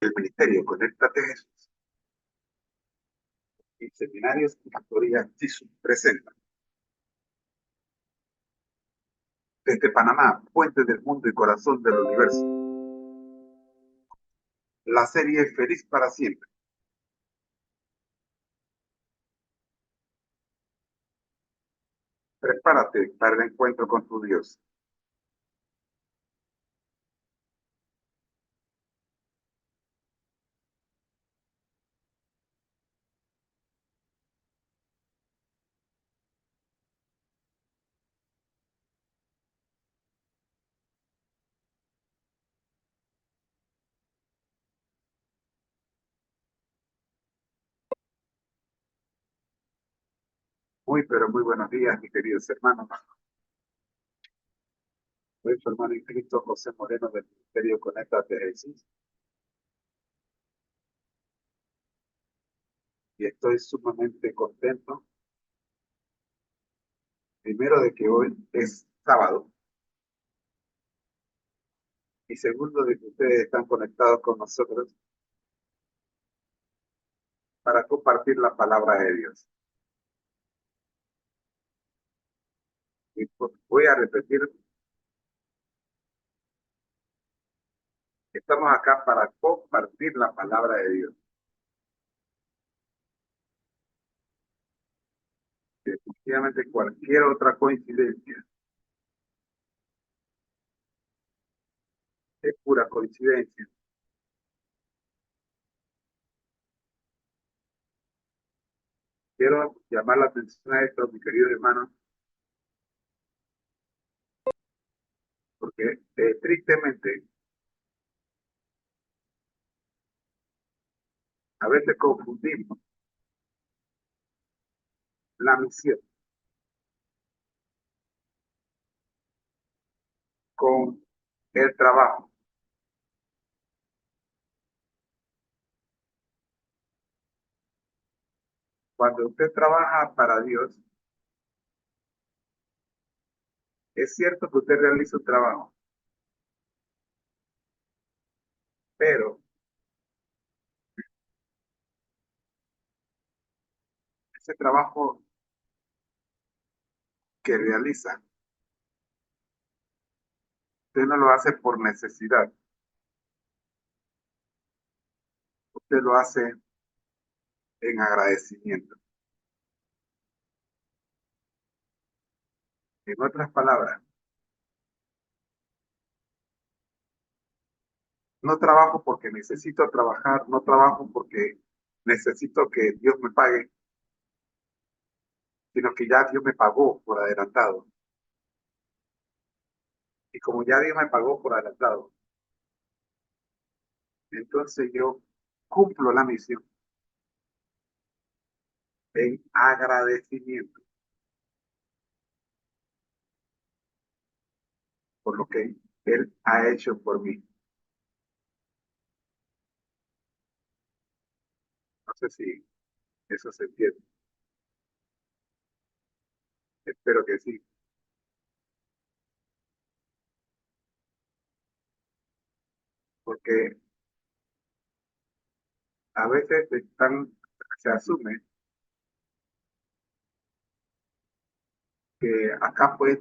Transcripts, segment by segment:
El Ministerio Conéctate Jesús y Seminarios y Factoría Jesús presenta desde Panamá, Puente del Mundo y Corazón del Universo, la serie Feliz para Siempre. Prepárate para el encuentro con tu Dios. Muy, pero muy buenos días, mis queridos hermanos. Soy su hermano en Cristo, José Moreno, del Ministerio Conéctate Jesús, y estoy sumamente contento, primero, de que hoy es sábado, y segundo, de que ustedes están conectados con nosotros para compartir la palabra de Dios. Y voy a repetir, estamos acá para compartir la palabra de Dios. Definitivamente cualquier otra coincidencia es pura coincidencia. Quiero llamar la atención a esto, mi querido hermano, porque tristemente a veces confundimos la misión con el trabajo. Cuando usted trabaja para Dios, es cierto que usted realiza un trabajo, pero ese trabajo que realiza, usted no lo hace por necesidad, usted lo hace en agradecimiento. En otras palabras, no trabajo porque necesito trabajar, no trabajo porque necesito que Dios me pague, sino que ya Dios me pagó por adelantado. Y como ya Dios me pagó por adelantado, entonces yo cumplo la misión en agradecimiento por lo que Él ha hecho por mí. No sé si eso se entiende. Espero que sí, porque a veces se asume que acá pues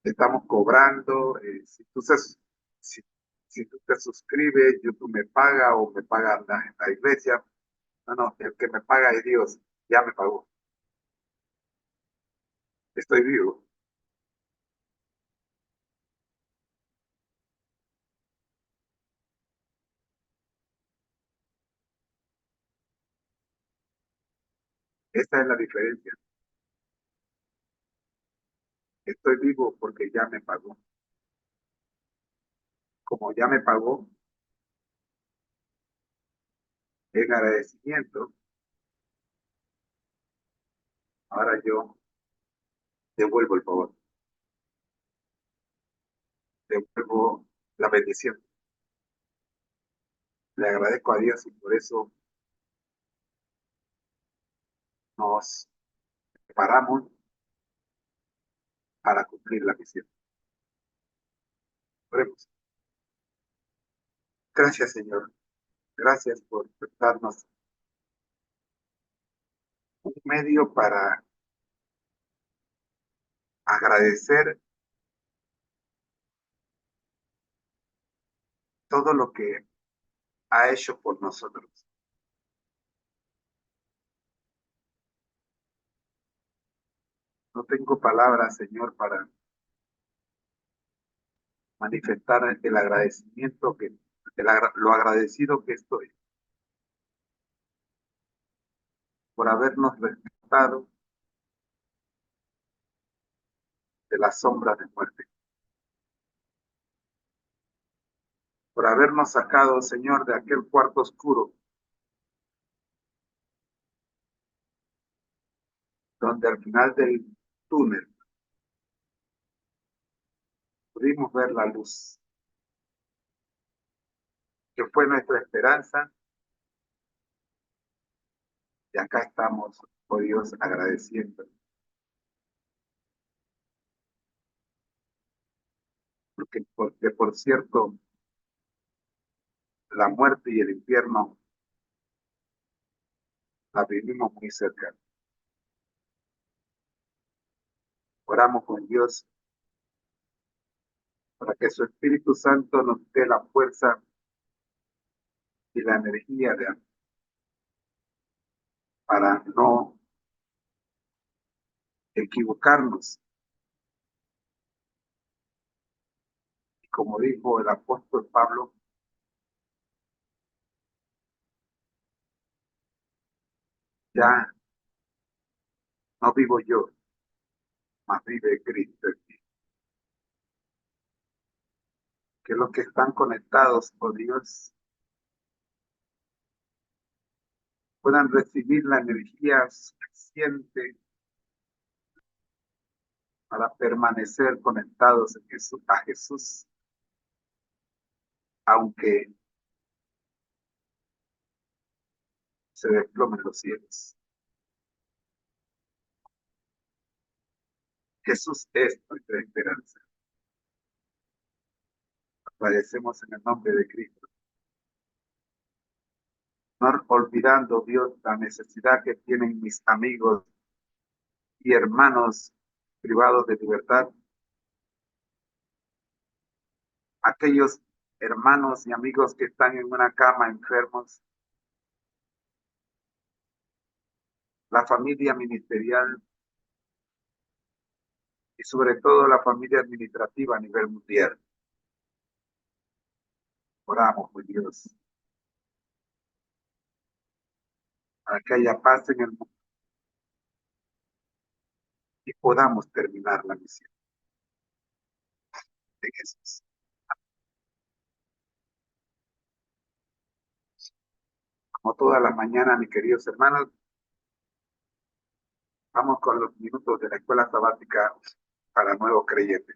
estamos cobrando, si, si tú te suscribes, YouTube me paga o me paga la iglesia. No, no, el que me paga es Dios, ya me pagó, estoy vivo. Esa es la diferencia. Estoy vivo porque ya me pagó. Como ya me pagó, en agradecimiento, ahora yo devuelvo el favor, devuelvo la bendición. Le agradezco a Dios y por eso nos preparamos para cumplir la misión. Oremos. Gracias, Señor. Gracias por darnos un medio para agradecer todo lo que ha hecho por nosotros. No tengo palabras, Señor, para manifestar el agradecimiento lo agradecido que estoy por habernos rescatado de las sombras de muerte, por habernos sacado, Señor, de aquel cuarto oscuro donde al final del túnel pudimos ver la luz, que fue nuestra esperanza, y acá estamos, oh Dios, agradeciendo, porque por cierto, la muerte y el infierno la vivimos muy cerca. Oramos con Dios para que su Espíritu Santo nos dé la fuerza y la energía para no equivocarnos. Y como dijo el apóstol Pablo, ya no vivo yo, mas vive Cristo en mí. Que los que están conectados, oh Dios, puedan recibir la energía suficiente para permanecer conectados en Jesús, a Jesús, aunque se desplomen los cielos. Jesús es nuestra esperanza. Agradecemos en el nombre de Cristo, no olvidando, Dios, la necesidad que tienen mis amigos y hermanos privados de libertad, aquellos hermanos y amigos que están en una cama enfermos, la familia ministerial y sobre todo la familia administrativa a nivel mundial. Oramos, por Dios, para que haya paz en el mundo y podamos terminar la misión de Jesús. Como toda la mañana, mis queridos hermanos, vamos con los minutos de la escuela sabática para nuevos creyentes.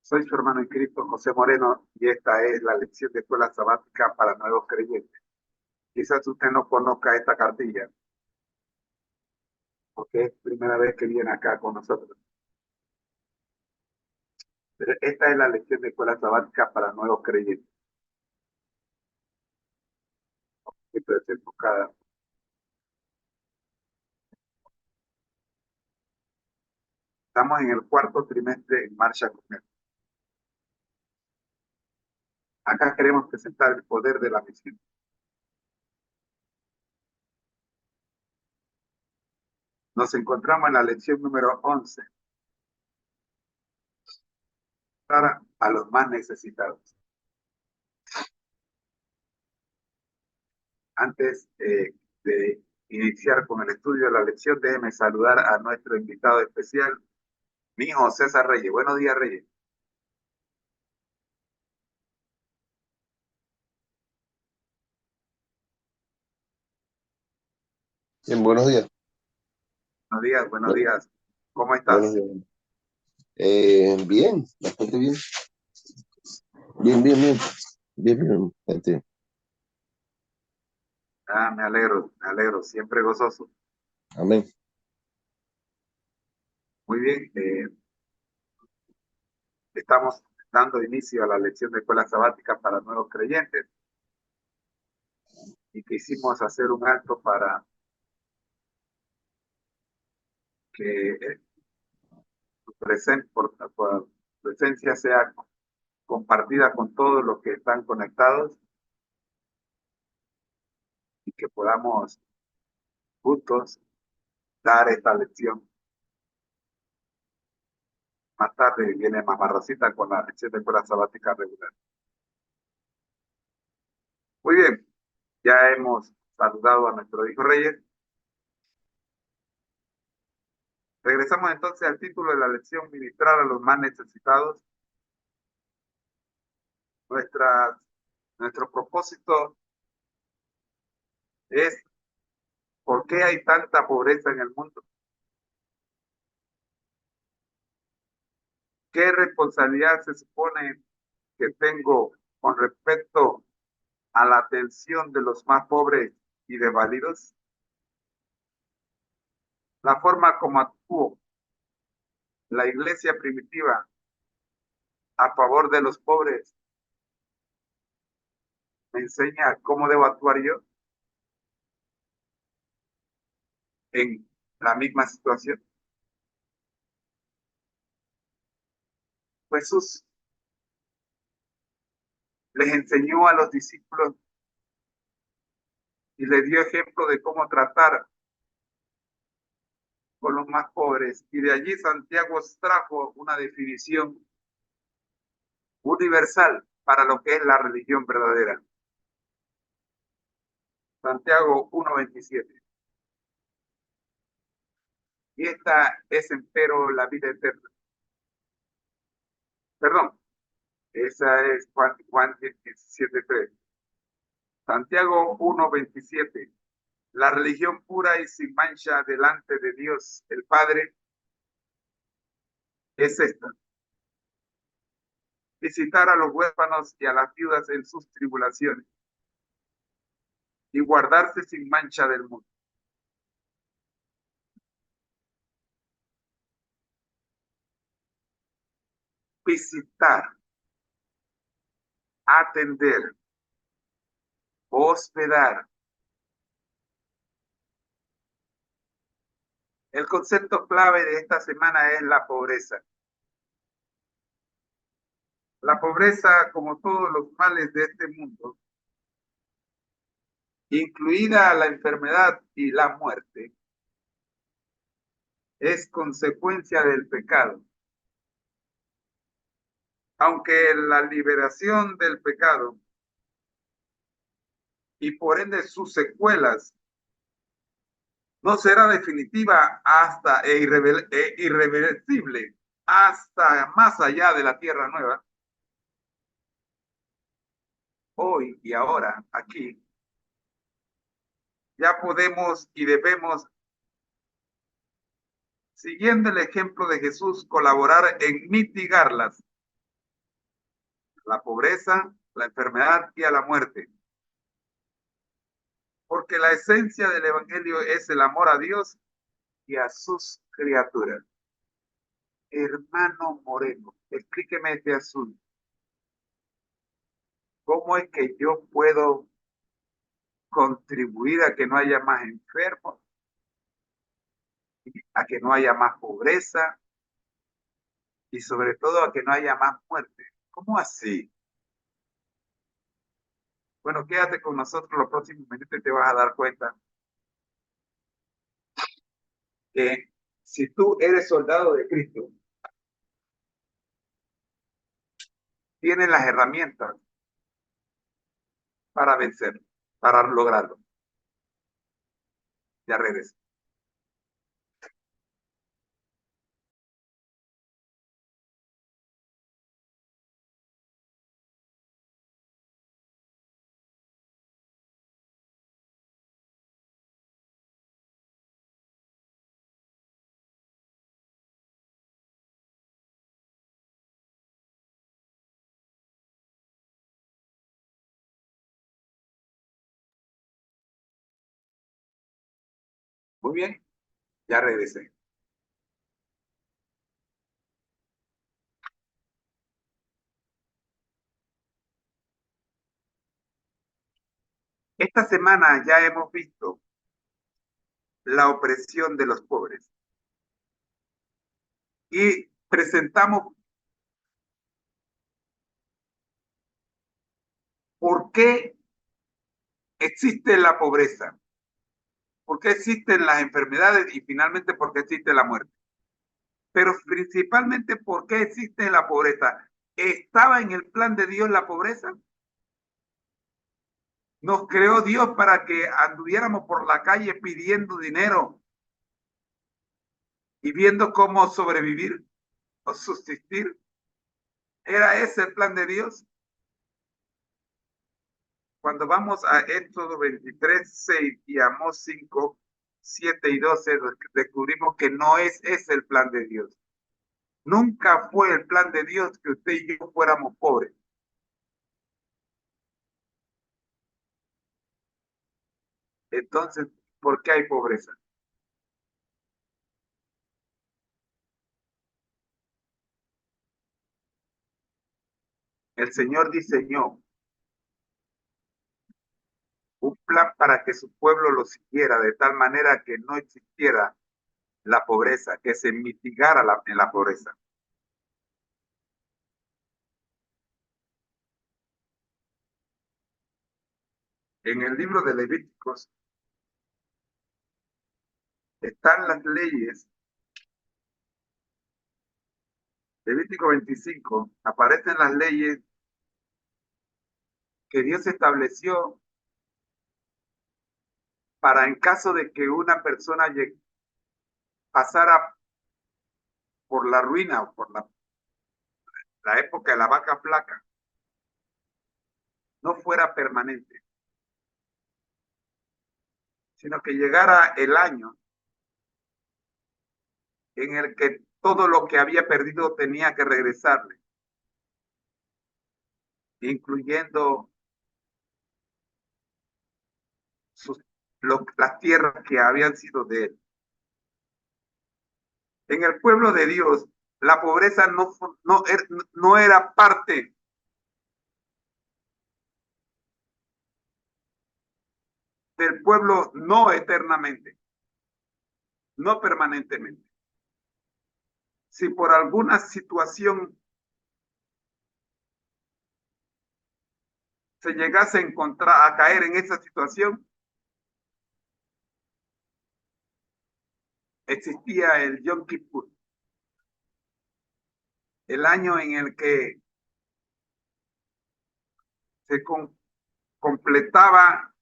Soy su hermano en Cristo, José Moreno, y esta es la lección de escuela sabática para nuevos creyentes. Quizás usted no conozca esta cartilla, porque es primera vez que viene acá con nosotros. Pero esta es la lección de escuela sabática para nuevos creyentes. Esto es enfocada. Estamos en el cuarto trimestre en marcha con él. Acá queremos presentar el poder de la misión. Nos encontramos en la lección número 11. Para a los más necesitados. Antes de iniciar con el estudio de la lección, déjeme saludar a nuestro invitado especial, mi hijo César Reyes. Buenos días, Reyes. Bien, buenos días. Buenos días, buenos Bueno, días. ¿Cómo buenos estás? días. Bien, bastante bien. Bien, bien, bien. Bien, bien, bastante. Ah, me alegro, siempre gozoso. Amén. Muy bien, estamos dando inicio a la lección de escuela sabática para nuevos creyentes y quisimos hacer un acto para que tu por presencia sea compartida con todos los que están conectados y que podamos juntos dar esta lección. Más tarde viene Mamá Rosita con la lección de escuela sabática regular. Muy bien, ya hemos saludado a nuestro hijo Reyes. Regresamos entonces al título de la lección, ministrar a los más necesitados. Nuestro propósito es ¿por qué hay tanta pobreza en el mundo? ¿Qué responsabilidad se supone que tengo con respecto a la atención de los más pobres y desvalidos? La forma como actuó la iglesia primitiva a favor de los pobres me enseña cómo debo actuar yo en la misma situación. Jesús les enseñó a los discípulos y les dio ejemplo de cómo tratar con los más pobres. Y de allí Santiago trajo una definición universal para lo que es la religión verdadera. Santiago 1:27. Y esta es empero la vida eterna. Perdón, esa es Juan 17:3. Santiago 1:27. La religión pura y sin mancha delante de Dios el Padre es esta: visitar a los huérfanos y a las viudas en sus tribulaciones y guardarse sin mancha del mundo. Visitar, atender, hospedar. El concepto clave de esta semana es la pobreza. La pobreza, como todos los males de este mundo, incluida la enfermedad y la muerte, es consecuencia del pecado. Aunque la liberación del pecado y por ende sus secuelas no será definitiva hasta irreversible hasta más allá de la tierra nueva, hoy y ahora aquí ya podemos y debemos, siguiendo el ejemplo de Jesús, colaborar en mitigarlas: la pobreza, la enfermedad y a la muerte. Porque la esencia del Evangelio es el amor a Dios y a sus criaturas. Hermano Moreno, explíqueme este asunto. ¿Cómo es que yo puedo contribuir a que no haya más enfermos, a que no haya más pobreza y sobre todo a que no haya más muerte? ¿Cómo así? Bueno, quédate con nosotros los próximos minutos y te vas a dar cuenta que si tú eres soldado de Cristo, tienes las herramientas para vencer, para lograrlo. Ya regreso. Muy bien, ya regresé. Esta semana ya hemos visto la opresión de los pobres y presentamos por qué existe la pobreza, por qué existen las enfermedades y finalmente por qué existe la muerte. Pero principalmente por qué existe la pobreza. ¿Estaba en el plan de Dios la pobreza? ¿Nos creó Dios para que anduviéramos por la calle pidiendo dinero y viendo cómo sobrevivir o subsistir? ¿Era ese el plan de Dios? Cuando vamos a Éxodo 23, 6 y Amós 5, 7 y 12, descubrimos que no es ese el plan de Dios. Nunca fue el plan de Dios que usted y yo fuéramos pobres. Entonces, ¿por qué hay pobreza? El Señor diseñó un plan para que su pueblo lo siguiera de tal manera que no existiera la pobreza, que se mitigara en la pobreza. En el libro de Levíticos están las leyes. Levítico 25, aparecen las leyes que Dios estableció para en caso de que una persona pasara por la ruina o por la época de la vaca flaca, no fuera permanente, sino que llegara el año en el que todo lo que había perdido tenía que regresarle, incluyendo sus, las tierras que habían sido de él. En el pueblo de Dios, la pobreza no era parte del pueblo, no eternamente, no permanentemente. Si por alguna situación se llegase a encontrar, a caer en esa situación, existía el Yom Kippur, el año en el que se completaba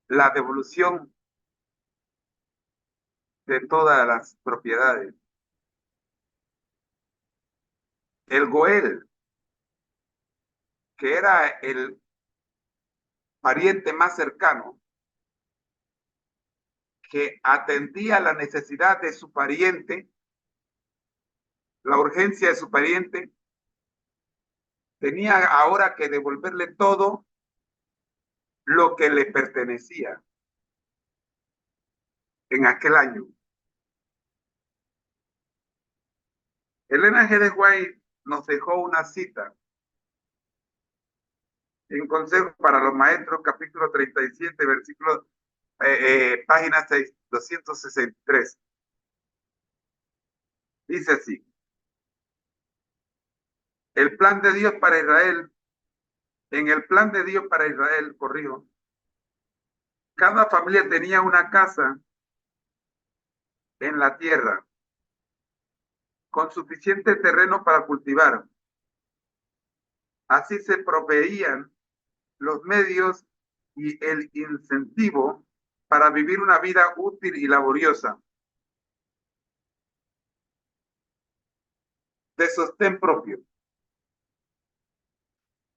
la devolución de todas las propiedades. El Goel, que era el pariente más cercano, que atendía la necesidad de su pariente, la urgencia de su pariente, tenía ahora que devolverle todo lo que le pertenecía en aquel año. Elena G. de White nos dejó una cita en Consejo para los Maestros, capítulo 37, versículo, página 6, 263. Dice así: el plan de Dios para Israel, en el plan de Dios para Israel, corrijo, cada familia tenía una casa en la tierra con suficiente terreno para cultivar. Así se proveían los medios y el incentivo para vivir una vida útil y laboriosa, de sostén propio.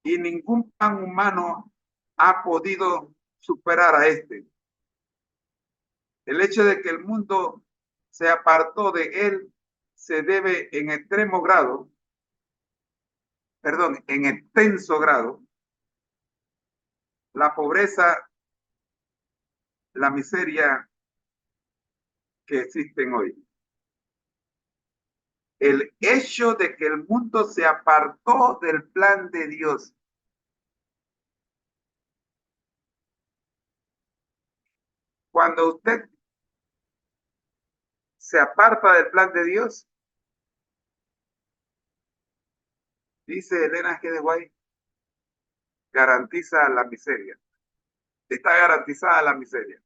Y ningún plan humano ha podido superar a este. El hecho de que el mundo se apartó de él se debe en extremo grado, perdón, en extenso grado, la pobreza, la miseria que existen hoy. El hecho de que el mundo se apartó del plan de Dios. Cuando usted se aparta del plan de Dios, dice Elena G. de White, garantiza la miseria. Está garantizada la miseria.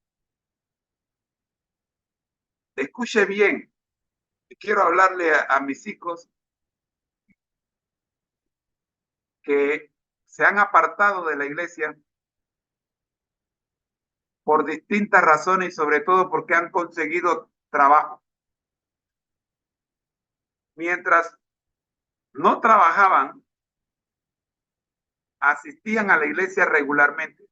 Escuche bien, quiero hablarle a mis hijos que se han apartado de la iglesia por distintas razones y sobre todo porque han conseguido trabajo. Mientras no trabajaban, asistían a la iglesia regularmente,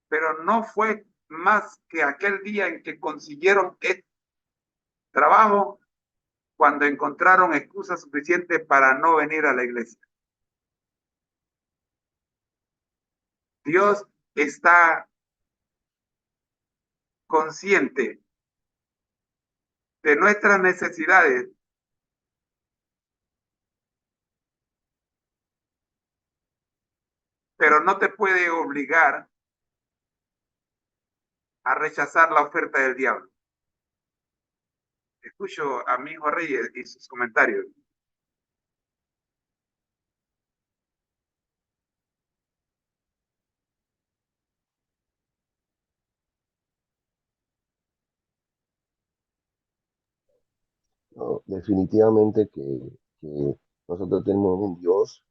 pero no fue más que aquel día en que consiguieron este trabajo cuando encontraron excusa suficiente para no venir a la iglesia. Dios está consciente de nuestras necesidades, pero no te puede obligar a rechazar la oferta del diablo. Escucho a mi hijo Reyes y sus comentarios. No, definitivamente que nosotros tenemos un Dios,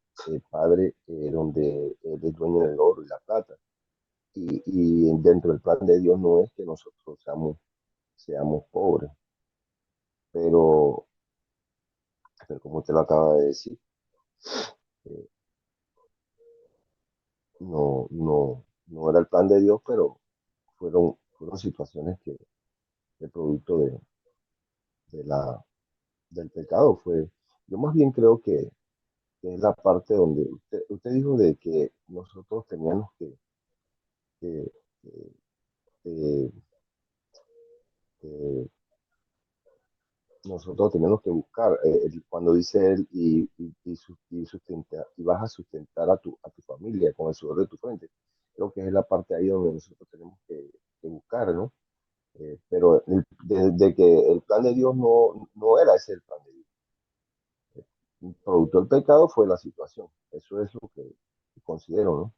Padre, donde Él es dueño del oro y la plata. Y dentro del plan de Dios no es que nosotros seamos pobres, pero, pero como usted lo acaba de decir, eh, no era el plan de Dios, pero fueron situaciones que el producto de del pecado fue. Yo más bien creo que es la parte donde usted dijo de que nosotros teníamos que, que, eh, eh, nosotros tenemos que buscar, cuando dice él, y vas a sustentar a tu familia con el sudor de tu frente. Creo que es la parte ahí donde nosotros tenemos que buscar, ¿no? Pero de que el plan de Dios no era ese el plan de Dios. El producto del pecado fue la situación. Eso es lo que considero, ¿no?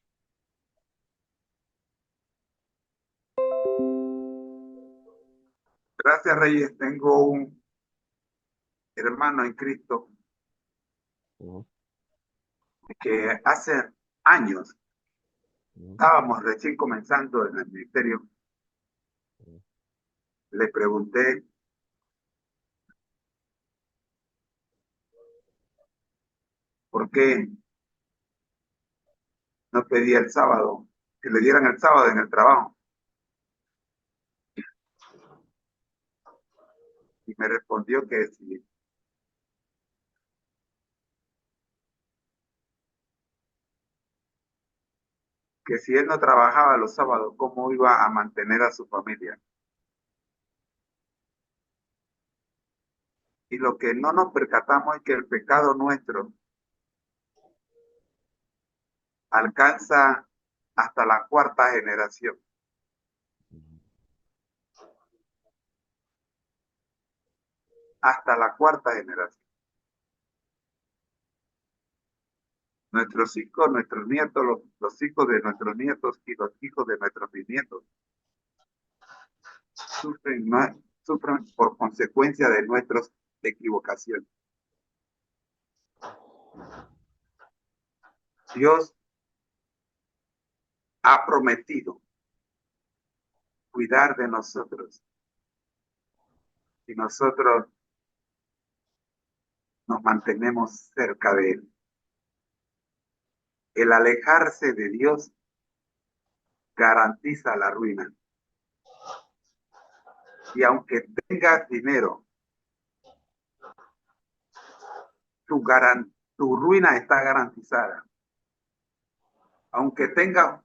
Gracias, Reyes. Tengo un hermano en Cristo Ujú, que hace años ujú, estábamos recién comenzando en el ministerio. ujú, Le pregunté por qué no pedía el sábado, que le dieran el sábado en el trabajo. Y me respondió que si él no trabajaba los sábados, ¿cómo iba a mantener a su familia? Y lo que no nos percatamos es que el pecado nuestro alcanza hasta la cuarta generación. Hasta la cuarta generación. Nuestros hijos, nuestros nietos, los hijos de nuestros nietos y los hijos de nuestros bisnietos sufren, sufren por consecuencia de nuestras equivocaciones. Dios ha prometido cuidar de nosotros y nosotros nos mantenemos cerca de Él. El alejarse de Dios garantiza la ruina. Y aunque tengas dinero, tu ruina está garantizada. Aunque tengas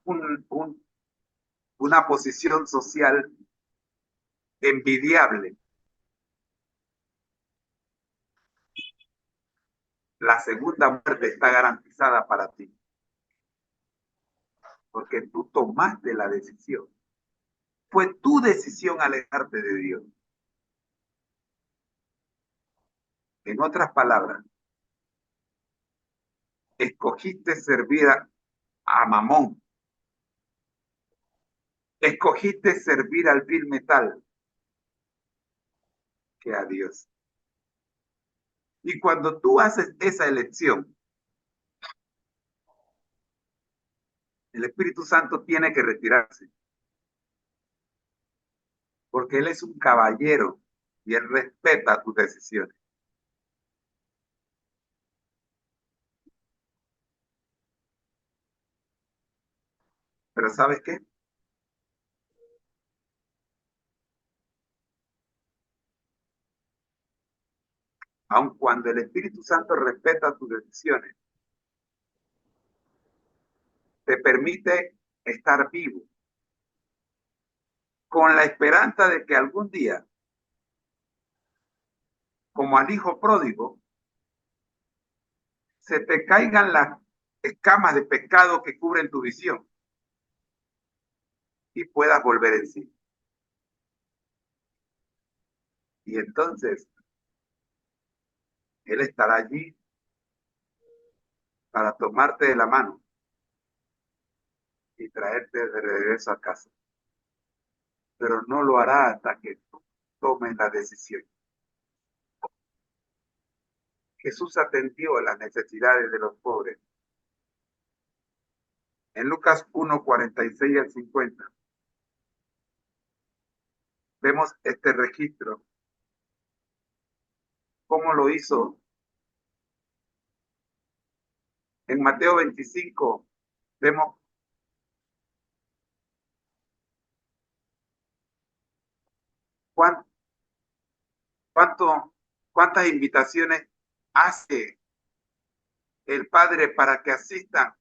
una posición social envidiable, la segunda muerte está garantizada para ti. Porque tú tomaste la decisión. Fue tu decisión alejarte de Dios. En otras palabras, escogiste servir a Mamón. Escogiste servir al vil metal que a Dios. Y cuando tú haces esa elección, el Espíritu Santo tiene que retirarse. Porque Él es un caballero y Él respeta tus decisiones. Pero ¿sabes qué? Aun cuando el Espíritu Santo respeta tus decisiones, te permite estar vivo con la esperanza de que algún día, como al hijo pródigo, se te caigan las escamas de pecado que cubren tu visión y puedas volver en sí. Y entonces Él estará allí para tomarte de la mano y traerte de regreso a casa. Pero no lo hará hasta que tú tomes la decisión. Jesús atendió a las necesidades de los pobres. En Lucas 1, 46 al 50, vemos este registro. ¿Cómo lo hizo? En Mateo 25, vemos cuán, cuántas invitaciones hace el Padre para que asistan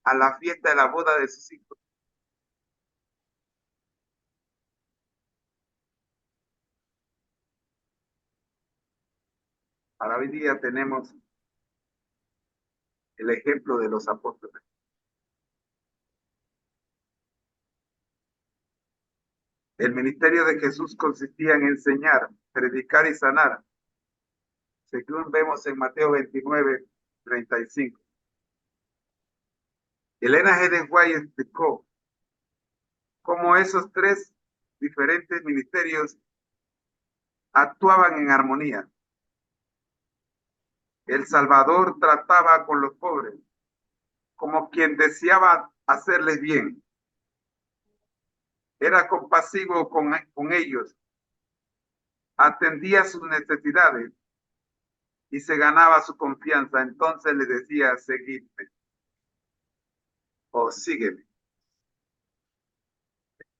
a la fiesta de la boda de sus hijos. Para hoy día tenemos el ejemplo de los apóstoles. El ministerio de Jesús consistía en enseñar, predicar y sanar, según vemos en Mateo 29, 35. Elena G. de White explicó cómo esos tres diferentes ministerios actuaban en armonía. El Salvador trataba con los pobres como quien deseaba hacerles bien. Era compasivo con ellos, atendía sus necesidades y se ganaba su confianza. Entonces les decía, seguidme o sígueme.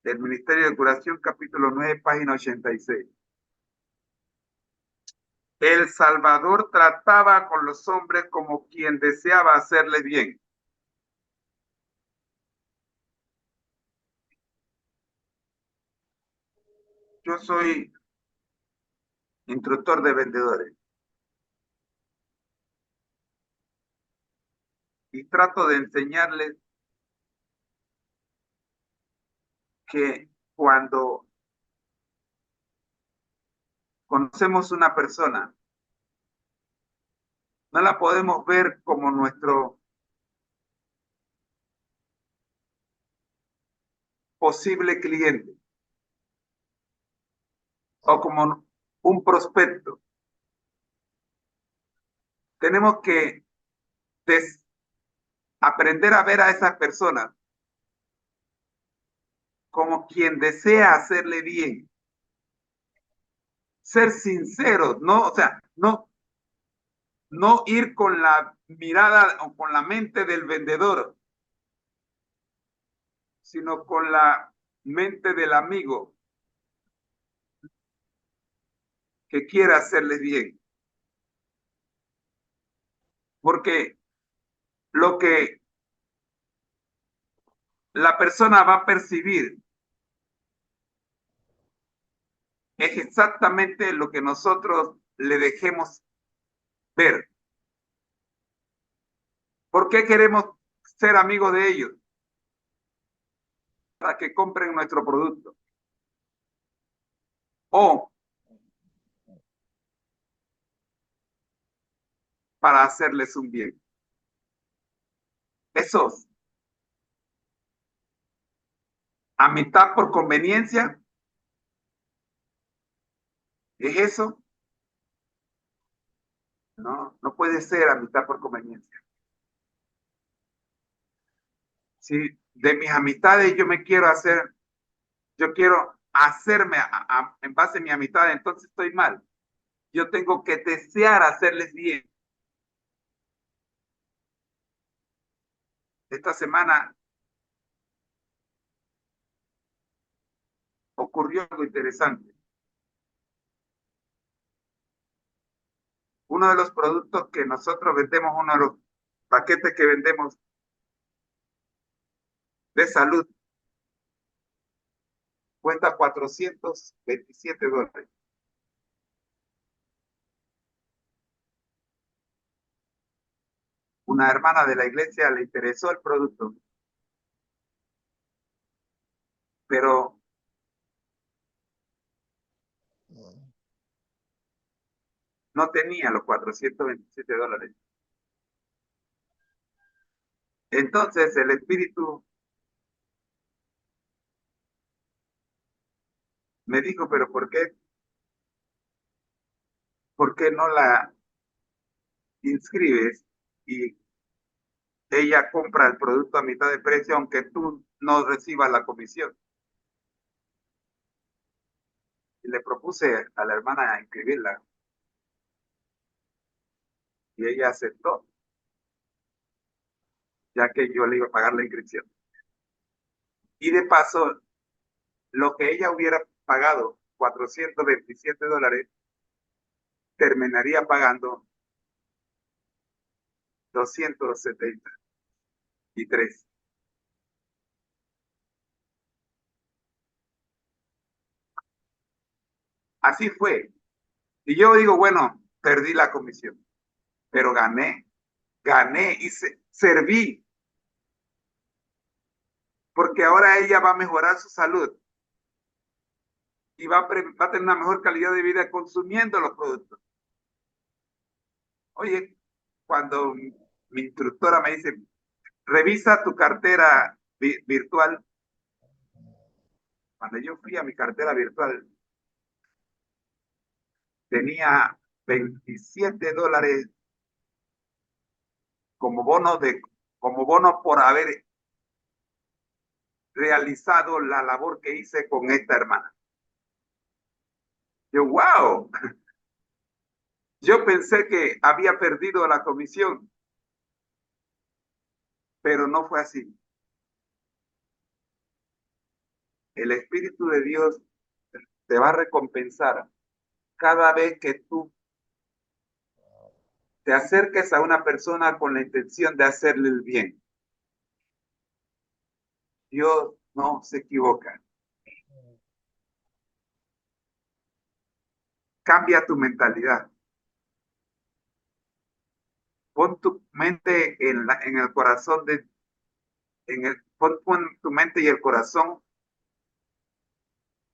El Ministerio de Curación, capítulo 9, página 86. El Salvador trataba con los hombres como quien deseaba hacerles bien. Yo soy instructor de vendedores y trato de enseñarles que cuando conocemos una persona, no la podemos ver como nuestro posible cliente o como un prospecto. Tenemos que aprender a ver a esas personas como quien desea hacerle bien. Ser sinceros, no, o sea, no ir con la mirada o con la mente del vendedor, sino con la mente del amigo que quiera hacerle bien. Porque lo que la persona va a percibir es exactamente lo que nosotros le dejemos ver. ¿Por qué queremos ser amigos de ellos? Para que compren nuestro producto. O para hacerles un bien. Esos, amistad por conveniencia, ¿es eso? No, no puede ser amistad por conveniencia. Si de mis amistades yo me quiero hacer, yo quiero hacerme en base a mi amistad, entonces estoy mal. Yo tengo que desear hacerles bien. Esta semana ocurrió algo interesante. Uno de los productos que nosotros vendemos, uno de los paquetes que vendemos de salud, cuesta $427. Una hermana de la iglesia le interesó el producto, pero no tenía los $427. Entonces el espíritu me dijo, pero por qué no la inscribes y ella compra el producto a mitad de precio aunque tú no recibas la comisión? Y le propuse a la hermana inscribirla y ella aceptó, ya que yo le iba a pagar la inscripción. Y de paso, lo que ella hubiera pagado, $427, terminaría pagando 273. Así fue. Y yo digo, bueno, perdí la comisión, pero gané y serví, porque ahora ella va a mejorar su salud y va a tener una mejor calidad de vida consumiendo los productos. Oye, cuando mi instructora me dice, revisa tu cartera virtual, cuando yo fui a mi cartera virtual, tenía $27 como como bono por haber realizado la labor que hice con esta hermana. Yo, wow, yo pensé que había perdido la comisión, pero no fue así. El Espíritu de Dios te va a recompensar cada vez que tú te acerques a una persona con la intención de hacerle el bien. Dios no se equivoca. Cambia tu mentalidad. Pon tu mente en el corazón pon tu mente y el corazón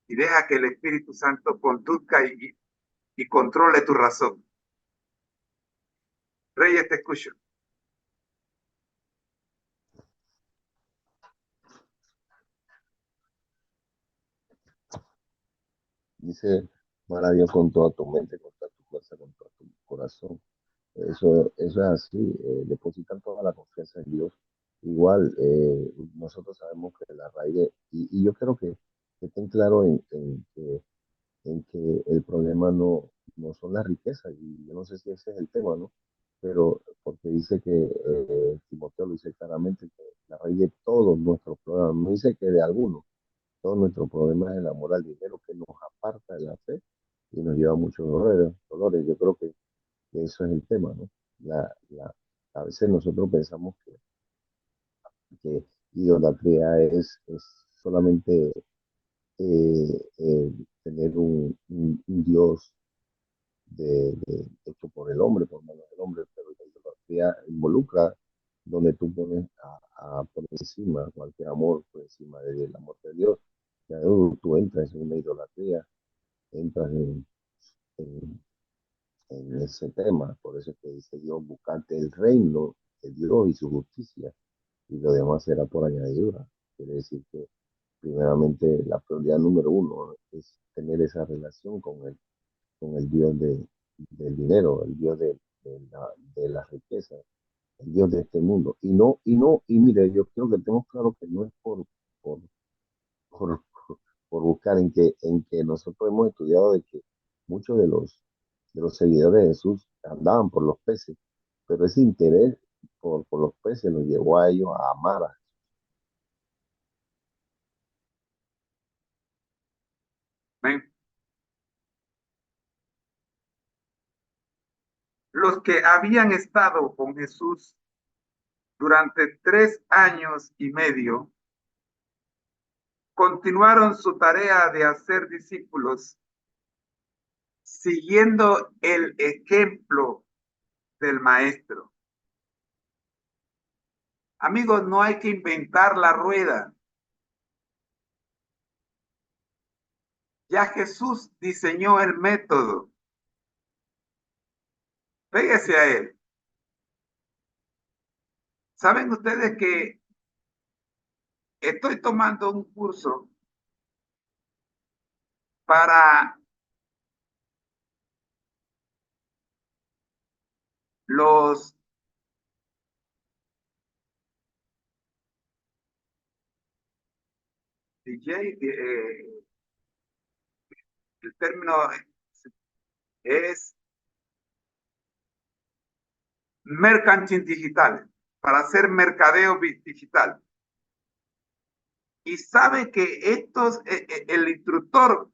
y deja que el Espíritu Santo conduzca y controle tu razón. Reyes, te escucho. Dice, amar a Dios con toda tu mente, con toda tu fuerza, con todo tu corazón. Eso es así, depositar toda la confianza en Dios. Igual, nosotros sabemos que la raíz, y yo creo que estén claros en que el problema no son las riquezas, y yo no sé si ese es el tema, ¿no? Pero porque dice que Timoteo lo dice claramente, que la raíz de todos nuestros problemas, no dice que de algunos, todos nuestros problemas es el amor al dinero que nos aparta de la fe y nos lleva a muchos dolores. Yo creo que eso es el tema, ¿no? La, la, a veces nosotros pensamos que idolatría es solamente tener un Dios hecho por el hombre, por manos del hombre, pero la idolatría involucra donde tú pones por encima cualquier amor, por encima del amor de Dios. Ya tú entras en una idolatría, entras en, en ese tema. Por eso es que dice Dios, buscarte el reino de Dios y su justicia, y lo demás será por añadidura. Quiere decir que primeramente la prioridad número uno es tener esa relación con el Dios del dinero, el Dios de la riqueza, el Dios de este mundo. Y mire, yo creo que tenemos claro que no es por, por, por buscar en que nosotros hemos estudiado de que muchos de los seguidores de Jesús andaban por los peces, pero ese interés por los peces los llevó a ellos a amar a. Amén. Los que habían estado con Jesús durante 3 años y medio continuaron su tarea de hacer discípulos, siguiendo el ejemplo del maestro. Amigos, no hay que inventar la rueda. Ya Jesús diseñó el método. Pégase a él. ¿Saben ustedes que estoy tomando un curso para los DJ? El término es mercantil digital, para hacer mercadeo digital. Y sabe que el instructor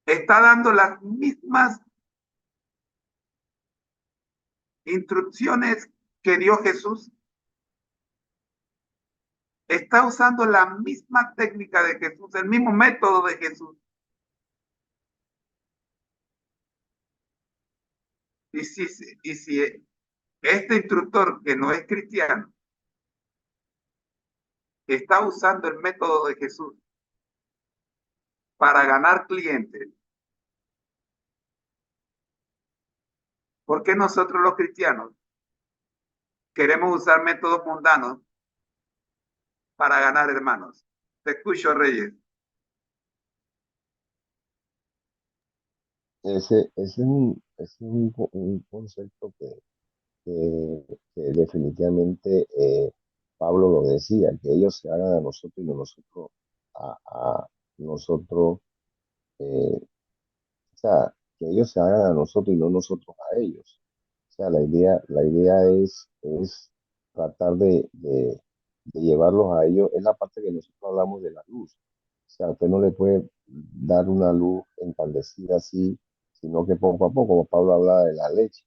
está dando las mismas instrucciones que dio Jesús. Está usando la misma técnica de Jesús, el mismo método de Jesús. Y si este instructor que no es cristiano está usando el método de Jesús para ganar clientes, ¿por qué nosotros los cristianos queremos usar métodos mundanos para ganar hermanos? Te escucho, Reyes. Un concepto que definitivamente Pablo lo decía, que ellos se hagan a nosotros y no nosotros a nosotros, o sea, que ellos se hagan a nosotros y no nosotros a ellos. O sea, la idea es tratar de llevarlos a ellos. Es la parte que nosotros hablamos de la luz. O sea, usted no le puede dar una luz encandecida así, sino que poco a poco, como Pablo hablaba de la leche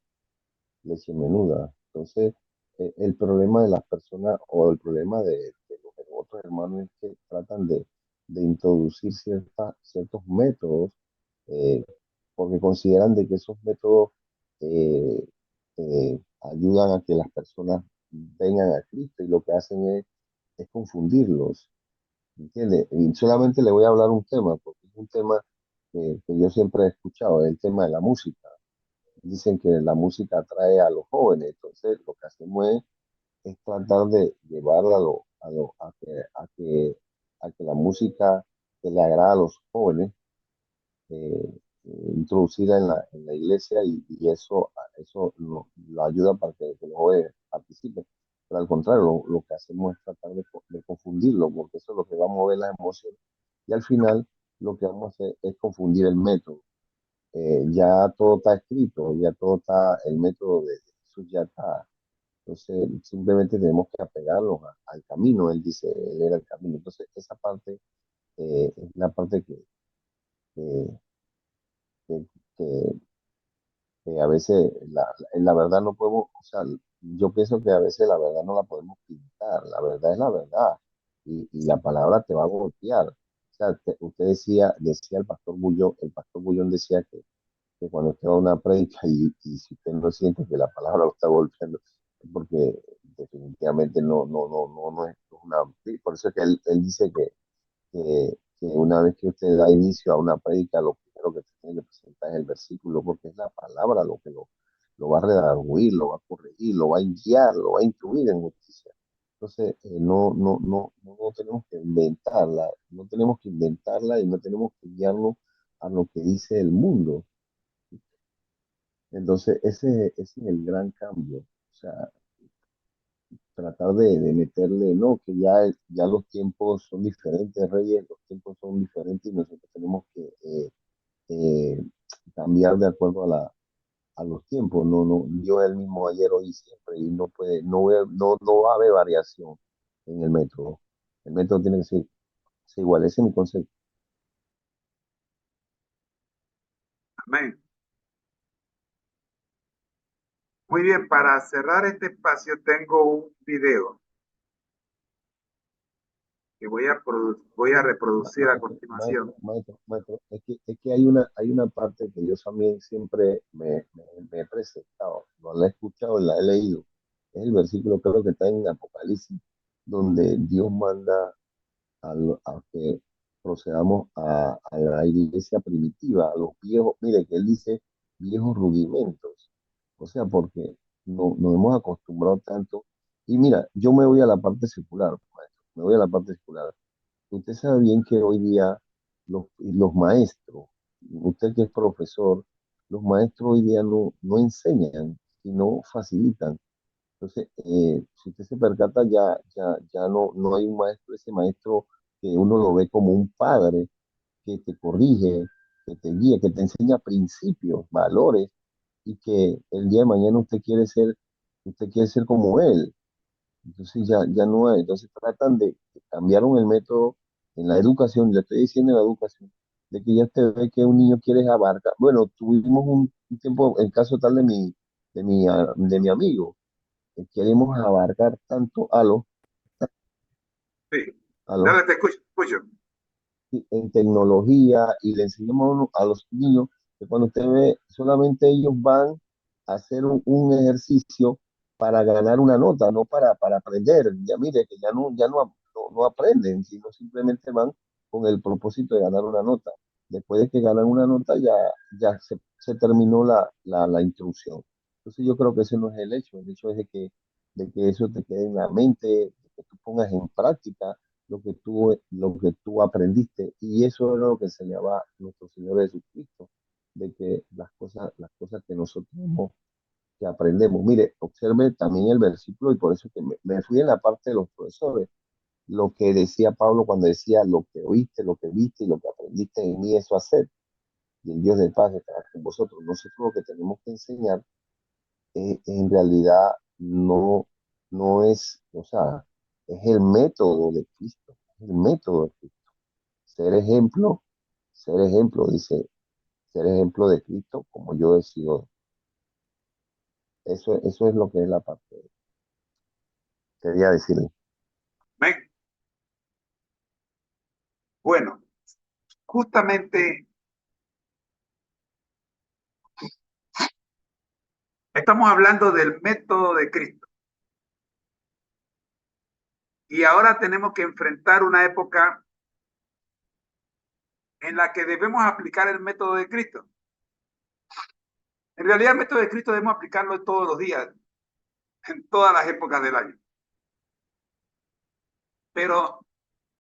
menuda. Entonces, el problema de las personas o el problema de los otros hermanos es que tratan de introducir ciertos métodos porque consideran de que esos métodos eh, ayudan a que las personas vengan a Cristo y lo que hacen es confundirlos, ¿entiende? Y solamente le voy a hablar un tema, porque es un tema que yo siempre he escuchado, es el tema de la música. Dicen que la música atrae a los jóvenes, entonces lo que hacemos es tratar de llevarla a que la música que le agrada a los jóvenes introducida en la iglesia y eso lo ayuda para que los jóvenes participen. Pero al contrario, lo que hacemos es tratar de confundirlo, porque eso es lo que va a mover las emociones. Y al final lo que vamos a hacer es confundir el método. Ya todo está escrito, ya todo está, el método de Jesús ya está. Entonces, simplemente tenemos que apegarnos al camino. Él dice, él era el camino. Entonces, esa parte es la parte que, que, que a veces la verdad no podemos, o sea, yo pienso que a veces la verdad no la podemos pintar, la verdad es la verdad y la palabra te va a golpear. O sea, usted decía el pastor Bullón decía que cuando usted va a una prédica y si usted no siente que la palabra lo está golpeando, es porque definitivamente no es una... sí, por eso es que él dice que una vez que usted da inicio a una prédica, lo primero que tiene que presentar es el versículo, porque es la palabra lo que lo va a redarguir, lo va a corregir, lo va a guiar, lo va a instruir en justicia. Entonces, no tenemos que inventarla, no tenemos que inventarla y no tenemos que guiarnos a lo que dice el mundo. Entonces, ese es el gran cambio. O sea, tratar de meterle, no, que ya los tiempos son diferentes, Reyes, los tiempos son diferentes y nosotros tenemos que eh, cambiar de acuerdo a los tiempos. Dios es el mismo ayer, hoy y siempre, y no puede, no va a haber variación en el método. El método tiene que ser igual, ese es mi concepto. Amén. Muy bien, para cerrar este espacio tengo un video que voy a reproducir a continuación. Maestro, es que hay una parte que yo también siempre me he presentado, no la he escuchado, la he leído. Es el versículo, creo que está en Apocalipsis, donde Dios manda a que procedamos a la iglesia primitiva, a los viejos, mire que él dice viejos rudimentos, o sea, porque no, nos hemos acostumbrado tanto. Y mira, yo me voy a la parte secular, maestro, me voy a la parte secular. Usted sabe bien que hoy día los maestros, usted que es profesor, los maestros hoy día no enseñan, sino facilitan. Entonces, si usted se percata, ya no hay un maestro, ese maestro que uno lo ve como un padre que te corrige, que te guía, que te enseña principios, valores, y que el día de mañana usted quiere ser como él. Entonces ya no hay. Entonces tratan de cambiaron el método en la educación, le estoy diciendo en la educación, de que ya usted ve que un niño quiere abarcar. Bueno, tuvimos un tiempo, el caso tal de mi amigo, queremos abarcar tanto Sí, a los dale, te escucho, escucho. en tecnología y le enseñamos a los niños que cuando usted ve, solamente ellos van a hacer un ejercicio para ganar una nota, no para aprender. Ya mire que no aprenden, sino simplemente van con el propósito de ganar una nota. Después de que ganan una nota, ya se terminó la instrucción. Entonces yo creo que ese no es el hecho es de que eso te quede en la mente, de que tú pongas en práctica lo que tú aprendiste. Y eso es lo que enseñaba nuestro Señor Jesucristo, de que las cosas que nosotros que aprendemos. Mire, observe también el versículo y por eso que me fui en la parte de los profesores. Lo que decía Pablo cuando decía lo que oíste, lo que viste y lo que aprendiste en mí, eso hacer. Y el Dios de paz estará con vosotros. Nosotros lo que tenemos que enseñar en realidad no es, o sea, es el método de Cristo, es el método de Cristo. Ser ejemplo, ser ejemplo, dice, ser ejemplo de Cristo como yo he sido. Eso es lo que es la parte. Quería decirle. Amén. Bueno, justamente estamos hablando del método de Cristo y ahora tenemos que enfrentar una época en la que debemos aplicar el método de Cristo. En realidad, el método de Cristo debemos aplicarlo todos los días, en todas las épocas del año. Pero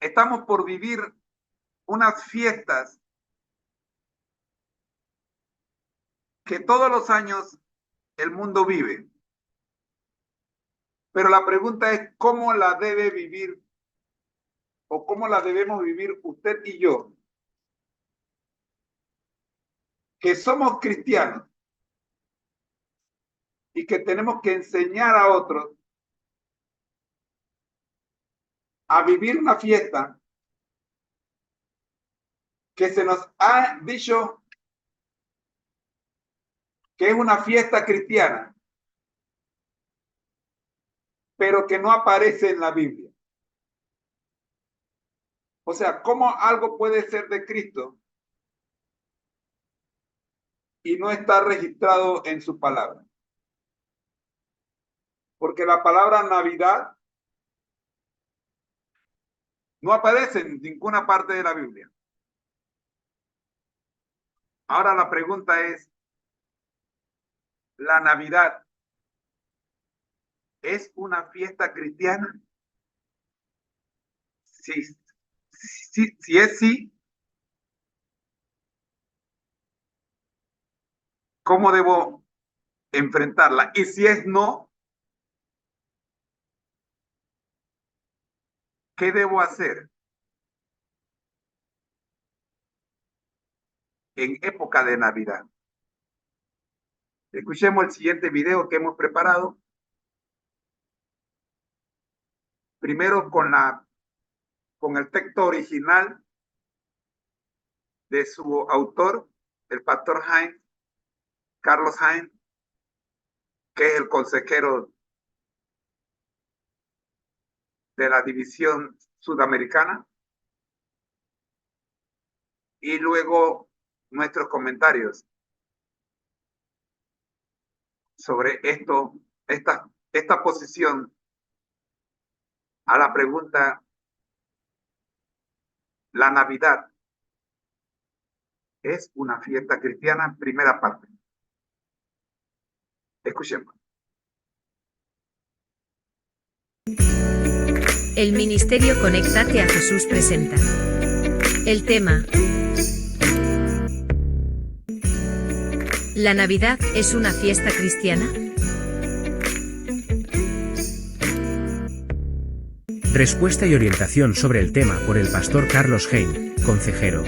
estamos por vivir unas fiestas que todos los años el mundo vive. Pero la pregunta es cómo la debe vivir o cómo la debemos vivir usted y yo, que somos cristianos y que tenemos que enseñar a otros a vivir una fiesta que se nos ha dicho que es una fiesta cristiana, pero que no aparece en la Biblia. O sea, ¿cómo algo puede ser de Cristo y no está registrado en su palabra. Porque la palabra Navidad no aparece en ninguna parte de la Biblia. Ahora la pregunta es, ¿la Navidad es una fiesta cristiana? Si es sí, ¿cómo debo enfrentarla? Y si es no, ¿qué debo hacer en época de Navidad? Escuchemos el siguiente video que hemos preparado. Primero con el texto original de su autor, el pastor Carlos Hines, que es el consejero de la división sudamericana, y luego nuestros comentarios sobre esta posición a la pregunta, ¿la Navidad es una fiesta cristiana? Primera parte. Escuchemos. El Ministerio Conéctate a Jesús presenta el tema: ¿la Navidad es una fiesta cristiana? Respuesta y orientación sobre el tema por el pastor Carlos Hines, consejero.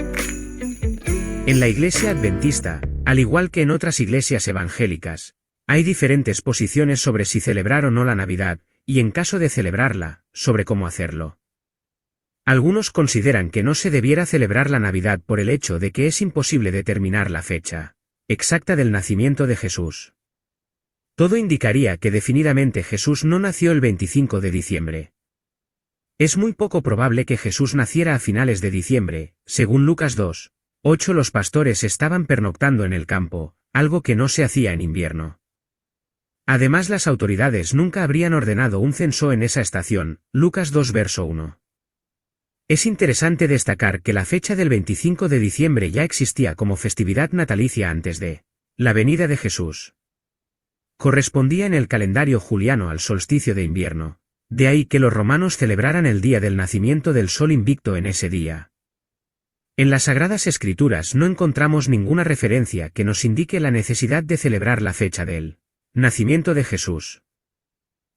En la Iglesia Adventista, al igual que en otras iglesias evangélicas, hay diferentes posiciones sobre si celebrar o no la Navidad, y en caso de celebrarla, sobre cómo hacerlo. Algunos consideran que no se debiera celebrar la Navidad por el hecho de que es imposible determinar la fecha exacta del nacimiento de Jesús. Todo indicaría que definidamente Jesús no nació el 25 de diciembre. Es muy poco probable que Jesús naciera a finales de diciembre, según Lucas 2:8. Los pastores estaban pernoctando en el campo, algo que no se hacía en invierno. Además, las autoridades nunca habrían ordenado un censo en esa estación, Lucas 2 verso 1. Es interesante destacar que la fecha del 25 de diciembre ya existía como festividad natalicia antes de la venida de Jesús. Correspondía en el calendario juliano al solsticio de invierno, de ahí que los romanos celebraran el día del nacimiento del sol invicto en ese día. En las Sagradas Escrituras no encontramos ninguna referencia que nos indique la necesidad de celebrar la fecha del nacimiento de Jesús.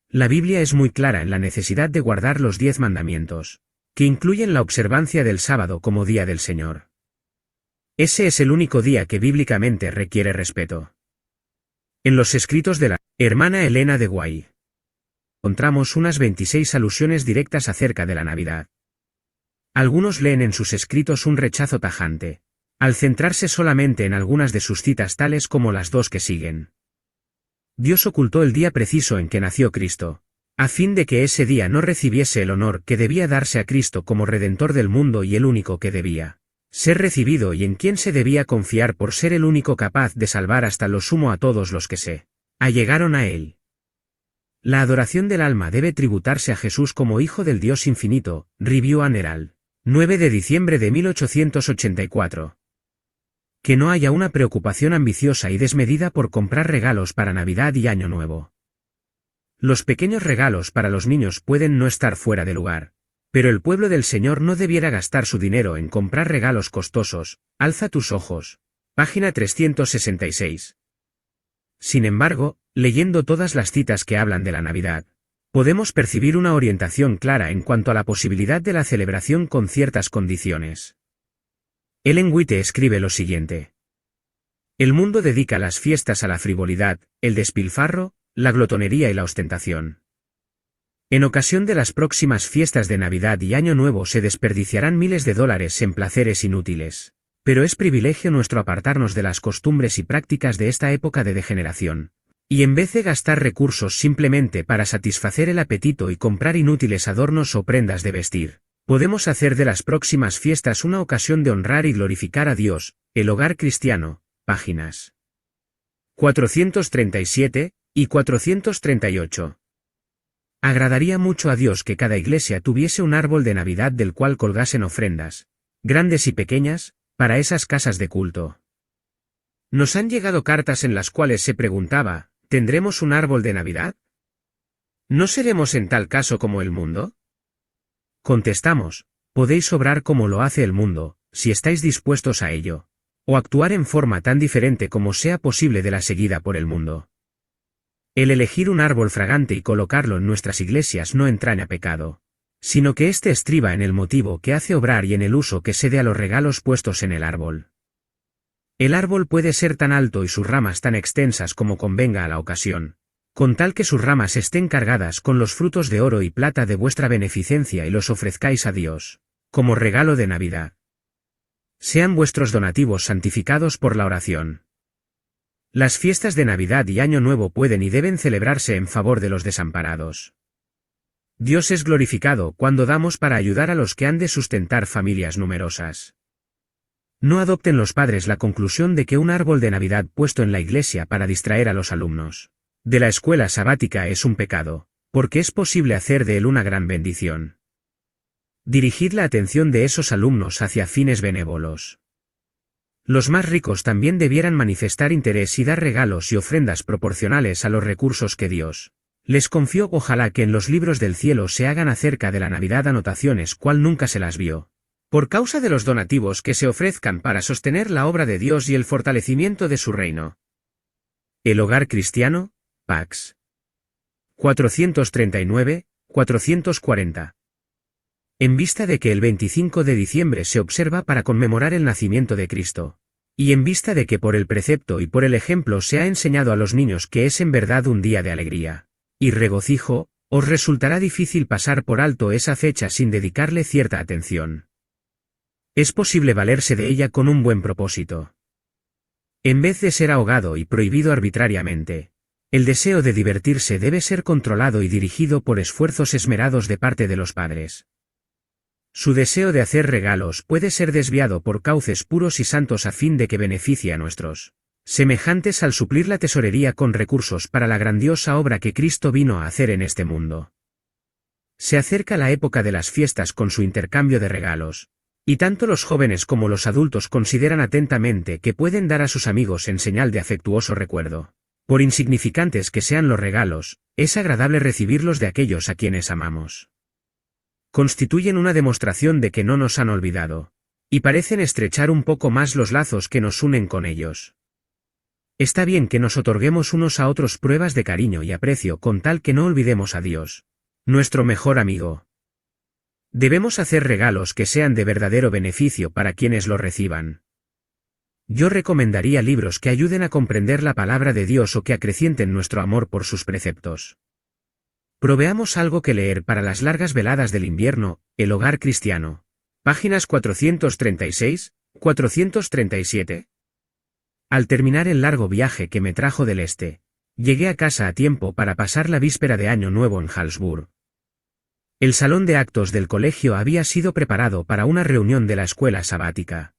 La Biblia es muy clara en la necesidad de guardar los 10 mandamientos, que incluyen la observancia del sábado como día del Señor. Ese es el único día que bíblicamente requiere respeto. En los escritos de la hermana Elena de White encontramos unas 26 alusiones directas acerca de la Navidad. Algunos leen en sus escritos un rechazo tajante, al centrarse solamente en algunas de sus citas tales como las dos que siguen. Dios ocultó el día preciso en que nació Cristo, a fin de que ese día no recibiese el honor que debía darse a Cristo como Redentor del mundo y el único que debía ser recibido y en quien se debía confiar por ser el único capaz de salvar hasta lo sumo a todos los que se allegaron a Él. La adoración del alma debe tributarse a Jesús como Hijo del Dios infinito, Review and Herald, 9 de diciembre de 1884. Que no haya una preocupación ambiciosa y desmedida por comprar regalos para Navidad y Año Nuevo. Los pequeños regalos para los niños pueden no estar fuera de lugar, pero el pueblo del Señor no debiera gastar su dinero en comprar regalos costosos. Alza tus ojos. Página 366. Sin embargo, leyendo todas las citas que hablan de la Navidad, podemos percibir una orientación clara en cuanto a la posibilidad de la celebración con ciertas condiciones. Ellen White escribe lo siguiente: el mundo dedica las fiestas a la frivolidad, el despilfarro, la glotonería y la ostentación. En ocasión de las próximas fiestas de Navidad y Año Nuevo se desperdiciarán miles de dólares en placeres inútiles, pero es privilegio nuestro apartarnos de las costumbres y prácticas de esta época de degeneración, y en vez de gastar recursos simplemente para satisfacer el apetito y comprar inútiles adornos o prendas de vestir, podemos hacer de las próximas fiestas una ocasión de honrar y glorificar a Dios. El hogar cristiano, páginas 437 y 438. Agradaría mucho a Dios que cada iglesia tuviese un árbol de Navidad del cual colgasen ofrendas, grandes y pequeñas, para esas casas de culto. Nos han llegado cartas en las cuales se preguntaba, ¿tendremos un árbol de Navidad? ¿No seremos en tal caso como el mundo? Contestamos, podéis obrar como lo hace el mundo, si estáis dispuestos a ello, o actuar en forma tan diferente como sea posible de la seguida por el mundo. El elegir un árbol fragante y colocarlo en nuestras iglesias no entraña pecado, sino que éste estriba en el motivo que hace obrar y en el uso que se dé a los regalos puestos en el árbol. El árbol puede ser tan alto y sus ramas tan extensas como convenga a la ocasión, con tal que sus ramas estén cargadas con los frutos de oro y plata de vuestra beneficencia y los ofrezcáis a Dios, como regalo de Navidad. Sean vuestros donativos santificados por la oración. Las fiestas de Navidad y Año Nuevo pueden y deben celebrarse en favor de los desamparados. Dios es glorificado cuando damos para ayudar a los que han de sustentar familias numerosas. No adopten los padres la conclusión de que un árbol de Navidad puesto en la iglesia para distraer a los alumnos de la escuela sabática es un pecado, porque es posible hacer de él una gran bendición. Dirigid la atención de esos alumnos hacia fines benévolos. Los más ricos también debieran manifestar interés y dar regalos y ofrendas proporcionales a los recursos que Dios les confió. Ojalá que en los libros del cielo se hagan acerca de la Navidad anotaciones cual nunca se las vio, por causa de los donativos que se ofrezcan para sostener la obra de Dios y el fortalecimiento de su reino. El Hogar Cristiano, Pax. 439, 440. En vista de que el 25 de diciembre se observa para conmemorar el nacimiento de Cristo, y en vista de que por el precepto y por el ejemplo se ha enseñado a los niños que es en verdad un día de alegría y regocijo, os resultará difícil pasar por alto esa fecha sin dedicarle cierta atención. Es posible valerse de ella con un buen propósito. En vez de ser ahogado y prohibido arbitrariamente, el deseo de divertirse debe ser controlado y dirigido por esfuerzos esmerados de parte de los padres. Su deseo de hacer regalos puede ser desviado por cauces puros y santos a fin de que beneficie a nuestros semejantes al suplir la tesorería con recursos para la grandiosa obra que Cristo vino a hacer en este mundo. Se acerca la época de las fiestas con su intercambio de regalos, y tanto los jóvenes como los adultos consideran atentamente que pueden dar a sus amigos en señal de afectuoso recuerdo. Por insignificantes que sean los regalos, es agradable recibirlos de aquellos a quienes amamos. Constituyen una demostración de que no nos han olvidado, y parecen estrechar un poco más los lazos que nos unen con ellos. Está bien que nos otorguemos unos a otros pruebas de cariño y aprecio con tal que no olvidemos a Dios, nuestro mejor amigo. Debemos hacer regalos que sean de verdadero beneficio para quienes los reciban. Yo recomendaría libros que ayuden a comprender la palabra de Dios o que acrecienten nuestro amor por sus preceptos. Proveamos algo que leer para las largas veladas del invierno, El Hogar Cristiano. Páginas 436, 437. Al terminar el largo viaje que me trajo del este, llegué a casa a tiempo para pasar la víspera de Año Nuevo en Hallsburg. El salón de actos del colegio había sido preparado para una reunión de la escuela sabática.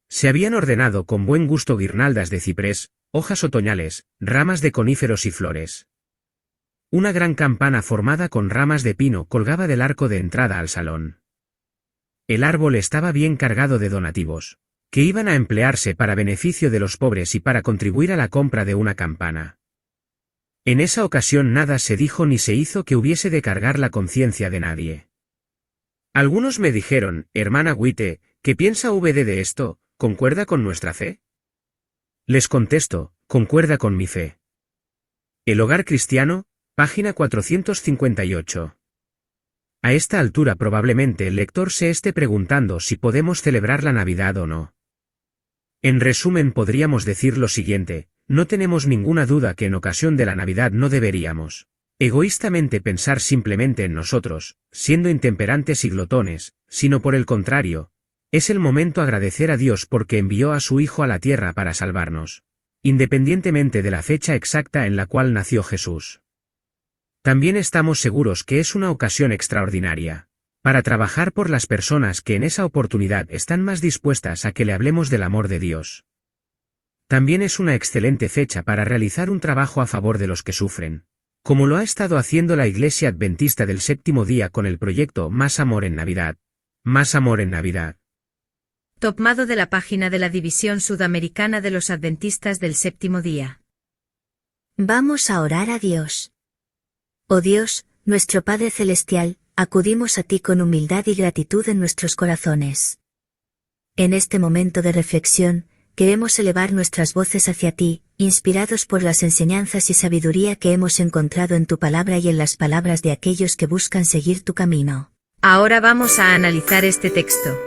Se habían ordenado con buen gusto guirnaldas de ciprés, hojas otoñales, ramas de coníferos y flores. Una gran campana formada con ramas de pino colgaba del arco de entrada al salón. El árbol estaba bien cargado de donativos, que iban a emplearse para beneficio de los pobres y para contribuir a la compra de una campana. En esa ocasión nada se dijo ni se hizo que hubiese de cargar la conciencia de nadie. Algunos me dijeron, hermana Witte, ¿qué piensa VD de esto? ¿Concuerda con nuestra fe? Les contesto, concuerda con mi fe. El Hogar Cristiano, página 458. A esta altura probablemente el lector se esté preguntando si podemos celebrar la Navidad o no. En resumen podríamos decir lo siguiente, no tenemos ninguna duda que en ocasión de la Navidad no deberíamos egoístamente pensar simplemente en nosotros, siendo intemperantes y glotones, sino por el contrario, es el momento agradecer a Dios porque envió a su Hijo a la tierra para salvarnos, independientemente de la fecha exacta en la cual nació Jesús. También estamos seguros que es una ocasión extraordinaria para trabajar por las personas que en esa oportunidad están más dispuestas a que le hablemos del amor de Dios. También es una excelente fecha para realizar un trabajo a favor de los que sufren, como lo ha estado haciendo la Iglesia Adventista del Séptimo Día con el proyecto Más Amor en Navidad. Más Amor en Navidad. Tomado de la página de la División Sudamericana de los Adventistas del Séptimo Día. Vamos a orar a Dios. Oh Dios, nuestro Padre Celestial, acudimos a ti con humildad y gratitud en nuestros corazones. En este momento de reflexión, queremos elevar nuestras voces hacia ti, inspirados por las enseñanzas y sabiduría que hemos encontrado en tu palabra y en las palabras de aquellos que buscan seguir tu camino. Ahora vamos a analizar este texto.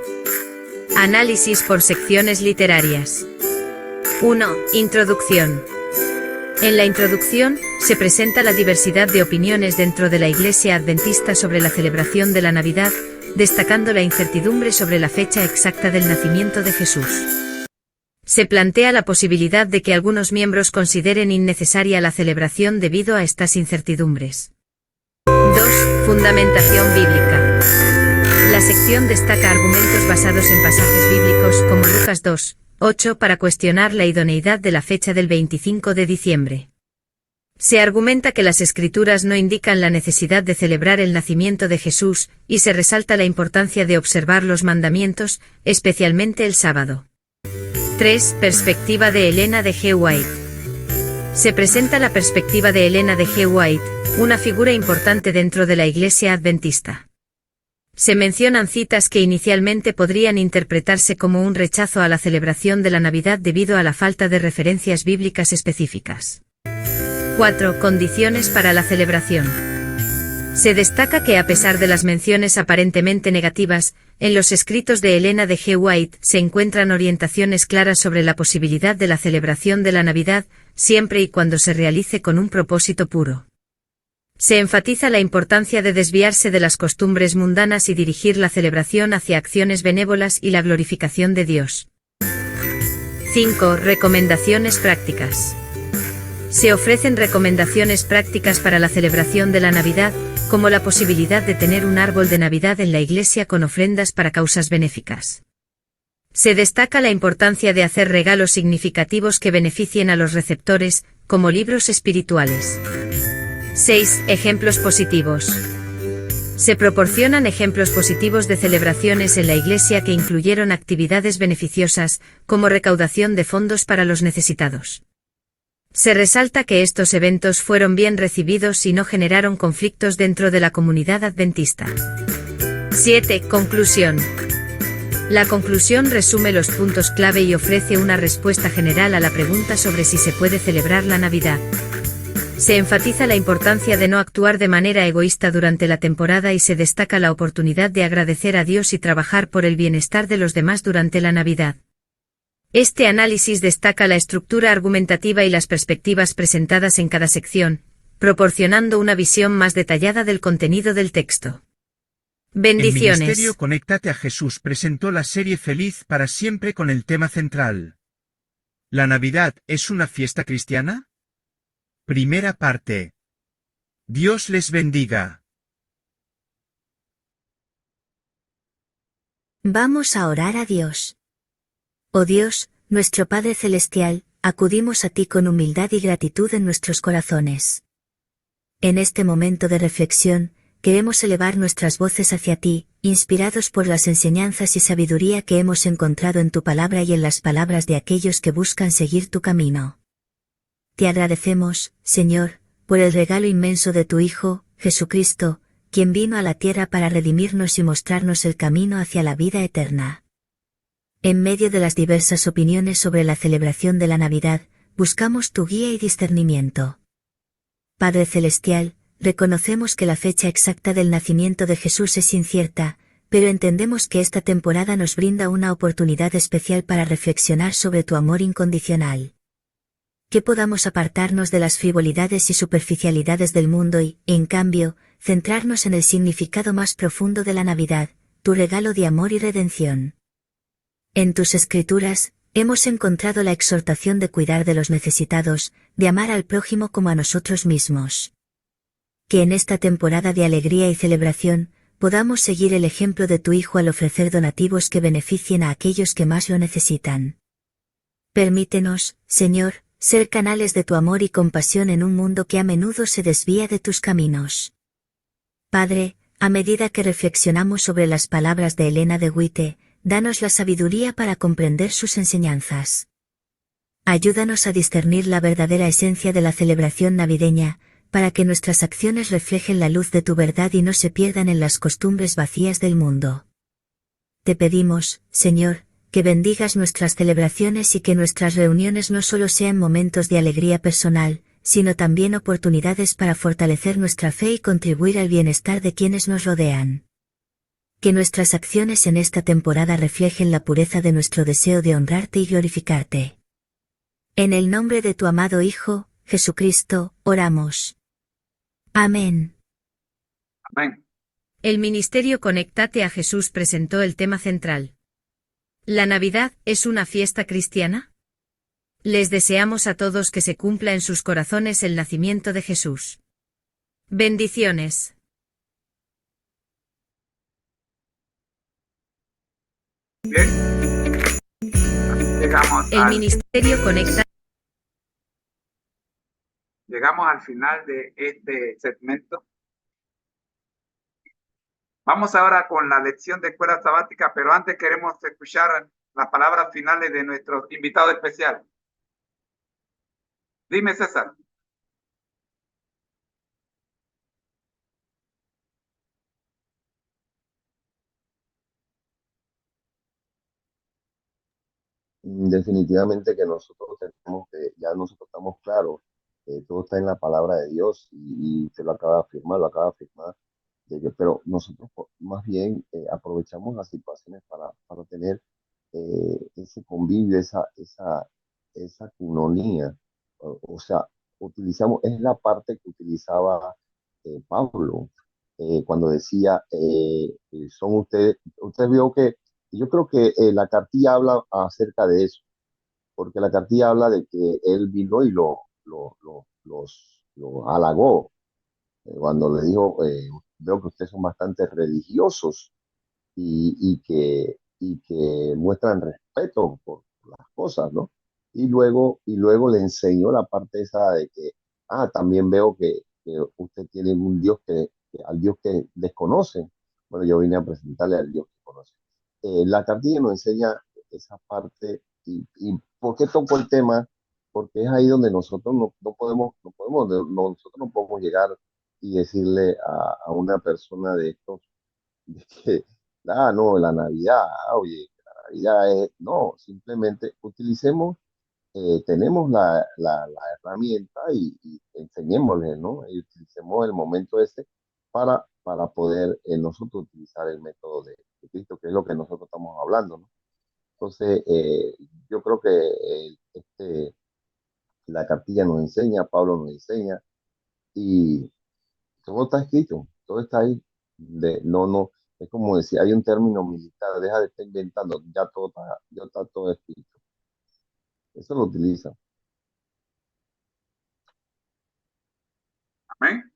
Análisis por secciones literarias. 1. Introducción. En la introducción, se presenta la diversidad de opiniones dentro de la Iglesia Adventista sobre la celebración de la Navidad, destacando la incertidumbre sobre la fecha exacta del nacimiento de Jesús. Se plantea la posibilidad de que algunos miembros consideren innecesaria la celebración debido a estas incertidumbres. 2. Fundamentación bíblica. La sección destaca argumentos basados en pasajes bíblicos como Lucas 2:8 para cuestionar la idoneidad de la fecha del 25 de diciembre. Se argumenta que las Escrituras no indican la necesidad de celebrar el nacimiento de Jesús, y se resalta la importancia de observar los mandamientos, especialmente el sábado. 3. Perspectiva de Elena de G. White. Se presenta la perspectiva de Elena de G. White, una figura importante dentro de la Iglesia Adventista. Se mencionan citas que inicialmente podrían interpretarse como un rechazo a la celebración de la Navidad debido a la falta de referencias bíblicas específicas. 4. Condiciones para la celebración. Se destaca que a pesar de las menciones aparentemente negativas, en los escritos de Elena de G. White se encuentran orientaciones claras sobre la posibilidad de la celebración de la Navidad, siempre y cuando se realice con un propósito puro. Se enfatiza la importancia de desviarse de las costumbres mundanas y dirigir la celebración hacia acciones benévolas y la glorificación de Dios. 5. Recomendaciones prácticas. Se ofrecen recomendaciones prácticas para la celebración de la Navidad, como la posibilidad de tener un árbol de Navidad en la iglesia con ofrendas para causas benéficas. Se destaca la importancia de hacer regalos significativos que beneficien a los receptores, como libros espirituales. 6. Ejemplos positivos. Se proporcionan ejemplos positivos de celebraciones en la Iglesia que incluyeron actividades beneficiosas, como recaudación de fondos para los necesitados. Se resalta que estos eventos fueron bien recibidos y no generaron conflictos dentro de la comunidad adventista. 7. Conclusión. La conclusión resume los puntos clave y ofrece una respuesta general a la pregunta sobre si se puede celebrar la Navidad. Se enfatiza la importancia de no actuar de manera egoísta durante la temporada y se destaca la oportunidad de agradecer a Dios y trabajar por el bienestar de los demás durante la Navidad. Este análisis destaca la estructura argumentativa y las perspectivas presentadas en cada sección, proporcionando una visión más detallada del contenido del texto. Bendiciones. El Ministerio Conéctate a Jesús presentó la serie Feliz para Siempre con el tema central: ¿la Navidad es una fiesta cristiana? Primera parte. Dios les bendiga. Vamos a orar a Dios. Oh Dios, nuestro Padre Celestial, acudimos a ti con humildad y gratitud en nuestros corazones. En este momento de reflexión, queremos elevar nuestras voces hacia ti, inspirados por las enseñanzas y sabiduría que hemos encontrado en tu palabra y en las palabras de aquellos que buscan seguir tu camino. Te agradecemos, Señor, por el regalo inmenso de tu Hijo, Jesucristo, quien vino a la tierra para redimirnos y mostrarnos el camino hacia la vida eterna. En medio de las diversas opiniones sobre la celebración de la Navidad, buscamos tu guía y discernimiento. Padre Celestial, reconocemos que la fecha exacta del nacimiento de Jesús es incierta, pero entendemos que esta temporada nos brinda una oportunidad especial para reflexionar sobre tu amor incondicional. Que podamos apartarnos de las frivolidades y superficialidades del mundo y, en cambio, centrarnos en el significado más profundo de la Navidad, tu regalo de amor y redención. En tus escrituras, hemos encontrado la exhortación de cuidar de los necesitados, de amar al prójimo como a nosotros mismos. Que en esta temporada de alegría y celebración, podamos seguir el ejemplo de tu Hijo al ofrecer donativos que beneficien a aquellos que más lo necesitan. Permítenos, Señor, ser canales de tu amor y compasión en un mundo que a menudo se desvía de tus caminos. Padre, a medida que reflexionamos sobre las palabras de Elena de White, danos la sabiduría para comprender sus enseñanzas. Ayúdanos a discernir la verdadera esencia de la celebración navideña, para que nuestras acciones reflejen la luz de tu verdad y no se pierdan en las costumbres vacías del mundo. Te pedimos, Señor, que bendigas nuestras celebraciones y que nuestras reuniones no solo sean momentos de alegría personal, sino también oportunidades para fortalecer nuestra fe y contribuir al bienestar de quienes nos rodean. Que nuestras acciones en esta temporada reflejen la pureza de nuestro deseo de honrarte y glorificarte. En el nombre de tu amado Hijo, Jesucristo, oramos. Amén. Amén. El Ministerio Conéctate a Jesús presentó el tema central. ¿La Navidad es una fiesta cristiana? Les deseamos a todos que se cumpla en sus corazones el nacimiento de Jesús. Bendiciones. Bien, llegamos El Ministerio Conecta. llegamos al final de este segmento. Vamos ahora con la lección de escuela sabática, pero antes queremos escuchar las palabras finales de nuestro invitado especial. Dime, César. Definitivamente que nosotros tenemos que, ya nosotros estamos claros, todo está en la palabra de Dios y se lo acaba de afirmar, lo acaba de afirmar, pero nosotros más bien aprovechamos las situaciones para tener ese convivio, esa coinonía, o sea, utilizamos, es la parte que utilizaba Pablo cuando decía, son ustedes vio que, yo creo que la cartilla habla acerca de eso, porque la cartilla habla de que él vino y lo halagó, cuando le dijo, veo que ustedes son bastante religiosos y que muestran respeto por las cosas, ¿no? Y luego le enseñó la parte esa de que, también veo que usted tiene un Dios al Dios que desconoce. Bueno, yo vine a presentarle al Dios que conoce. La cartilla nos enseña esa parte y ¿por qué toco el tema? Porque es ahí donde nosotros nosotros no podemos llegar y decirle a una persona de estos de que, no, la Navidad, oye, la Navidad es, no, simplemente utilicemos, tenemos la herramienta y enseñémosle, ¿no? Y utilicemos el momento ese para poder nosotros utilizar el método de Cristo, que es lo que nosotros estamos hablando, ¿no? Entonces, yo creo que la cartilla nos enseña, Pablo nos enseña, y todo está escrito, todo está ahí. No, es como decir, hay un término militar, deja de estar inventando, ya está todo escrito. Eso lo utiliza. Amén.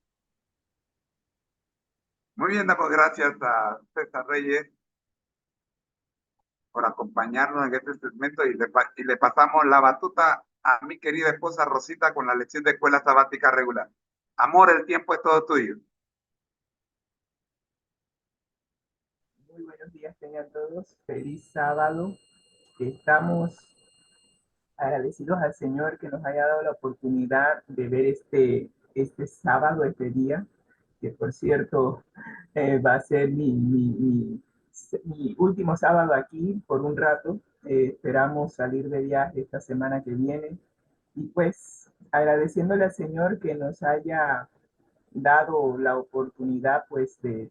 Muy bien, damos gracias a César Reyes por acompañarnos en este segmento y le pasamos la batuta a mi querida esposa Rosita con la lección de escuela sabática regular. Amor, el tiempo es todo tuyo. Muy buenos días tengan todos. Feliz sábado. Estamos agradecidos al Señor que nos haya dado la oportunidad de ver este sábado, este día, que por cierto va a ser mi último sábado aquí por un rato. Esperamos salir de viaje esta semana que viene. Y pues agradeciéndole al Señor que nos haya dado la oportunidad pues de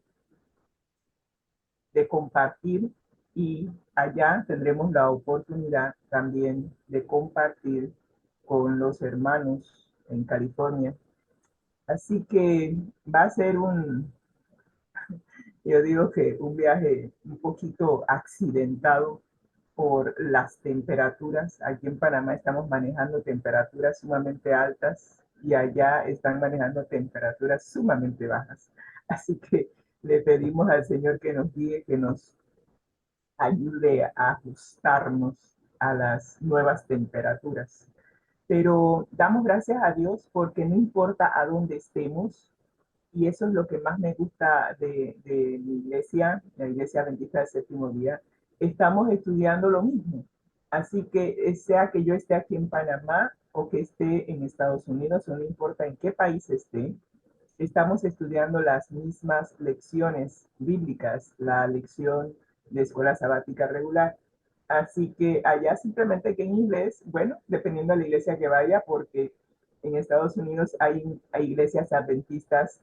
compartir y allá tendremos la oportunidad también de compartir con los hermanos en California. Así que va a ser yo digo que un viaje un poquito accidentado por las temperaturas. Aquí en Panamá estamos manejando temperaturas sumamente altas y allá están manejando temperaturas sumamente bajas. Así que le pedimos al Señor que nos guíe, que nos ayude a ajustarnos a las nuevas temperaturas. Pero damos gracias a Dios porque no importa a dónde estemos, y eso es lo que más me gusta de mi iglesia, la Iglesia Adventista del Séptimo Día, estamos estudiando lo mismo. Así que sea que yo esté aquí en Panamá o que esté en Estados Unidos, o no importa en qué país esté, estamos estudiando las mismas lecciones bíblicas, la lección de escuela sabática regular. Así que allá simplemente que en inglés, bueno, dependiendo de la iglesia que vaya, porque en Estados Unidos hay iglesias adventistas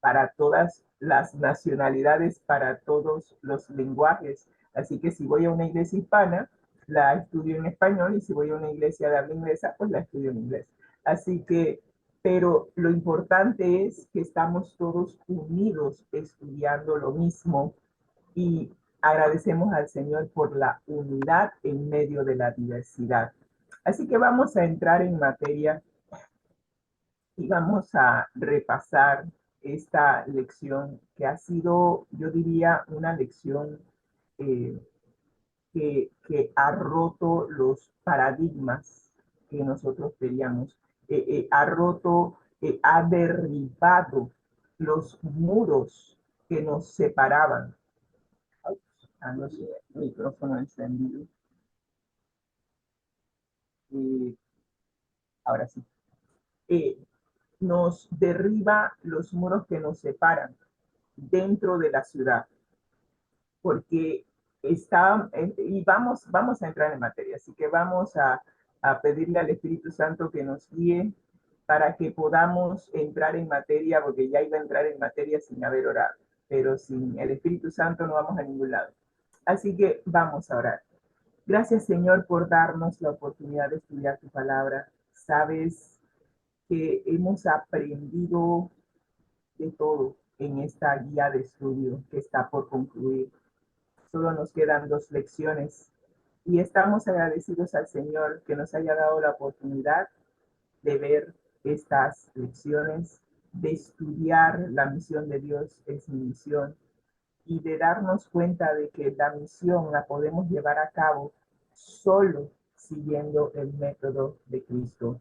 para todas las nacionalidades, para todos los lenguajes. Así que si voy a una iglesia hispana, la estudio en español, y si voy a una iglesia de habla inglesa, pues la estudio en inglés. Así que, pero lo importante es que estamos todos unidos estudiando lo mismo, y agradecemos al Señor por la unidad en medio de la diversidad. Así que vamos a entrar en materia y vamos a repasar esta lección que ha sido, yo diría, una lección eh, que ha roto los paradigmas que nosotros teníamos, ha derribado los muros que nos separaban. No sé, el micrófono encendido. Ahora sí. Eh, nos derriba los muros que nos separan dentro de la ciudad, porque y vamos a entrar en materia, así que vamos a pedirle al Espíritu Santo que nos guíe para que podamos entrar en materia, porque ya iba a entrar en materia sin haber orado, pero sin el Espíritu Santo no vamos a ningún lado. Así que vamos a orar. Gracias, Señor, por darnos la oportunidad de estudiar tu palabra. Sabes que hemos aprendido de todo en esta guía de estudio que está por concluir. Solo nos quedan 2 lecciones y estamos agradecidos al Señor que nos haya dado la oportunidad de ver estas lecciones, de estudiar la misión de Dios es mi misión, y de darnos cuenta de que la misión la podemos llevar a cabo solo siguiendo el método de Cristo.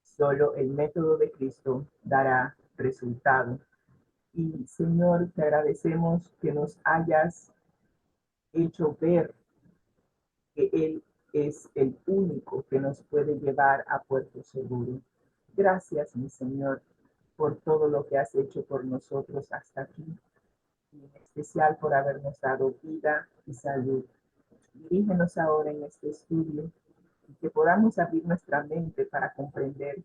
Solo el método de Cristo dará resultado. Y Señor, te agradecemos que nos hayas hecho ver que Él es el único que nos puede llevar a puerto seguro. Gracias, mi Señor, por todo lo que has hecho por nosotros hasta aquí, y en especial por habernos dado vida y salud. Dirígenos ahora en este estudio y que podamos abrir nuestra mente para comprender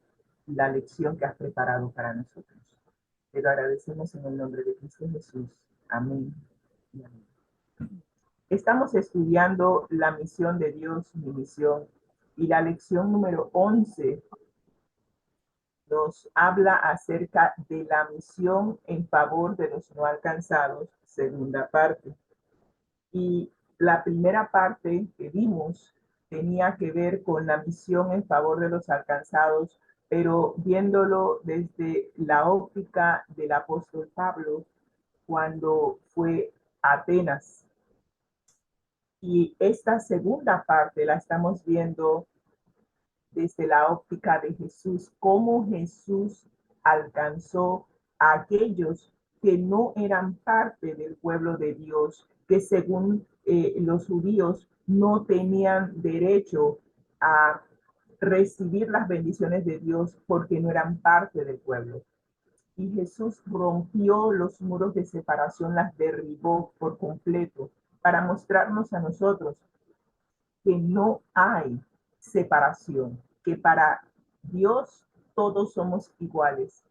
la lección que has preparado para nosotros. Te lo agradecemos en el nombre de Cristo Jesús. Amén y amén. Estamos estudiando la misión de Dios, mi misión, y la lección número 11 nos habla acerca de la misión en favor de los no alcanzados, segunda parte. Y la primera parte que vimos tenía que ver con la misión en favor de los alcanzados, pero viéndolo desde la óptica del apóstol Pablo cuando fue a Atenas. Y esta segunda parte la estamos viendo desde la óptica de Jesús, cómo Jesús alcanzó a aquellos que no eran parte del pueblo de Dios, que según los judíos no tenían derecho a recibir las bendiciones de Dios porque no eran parte del pueblo. Y Jesús rompió los muros de separación, las derribó por completo para mostrarnos a nosotros que no hay separación, que para Dios todos somos iguales.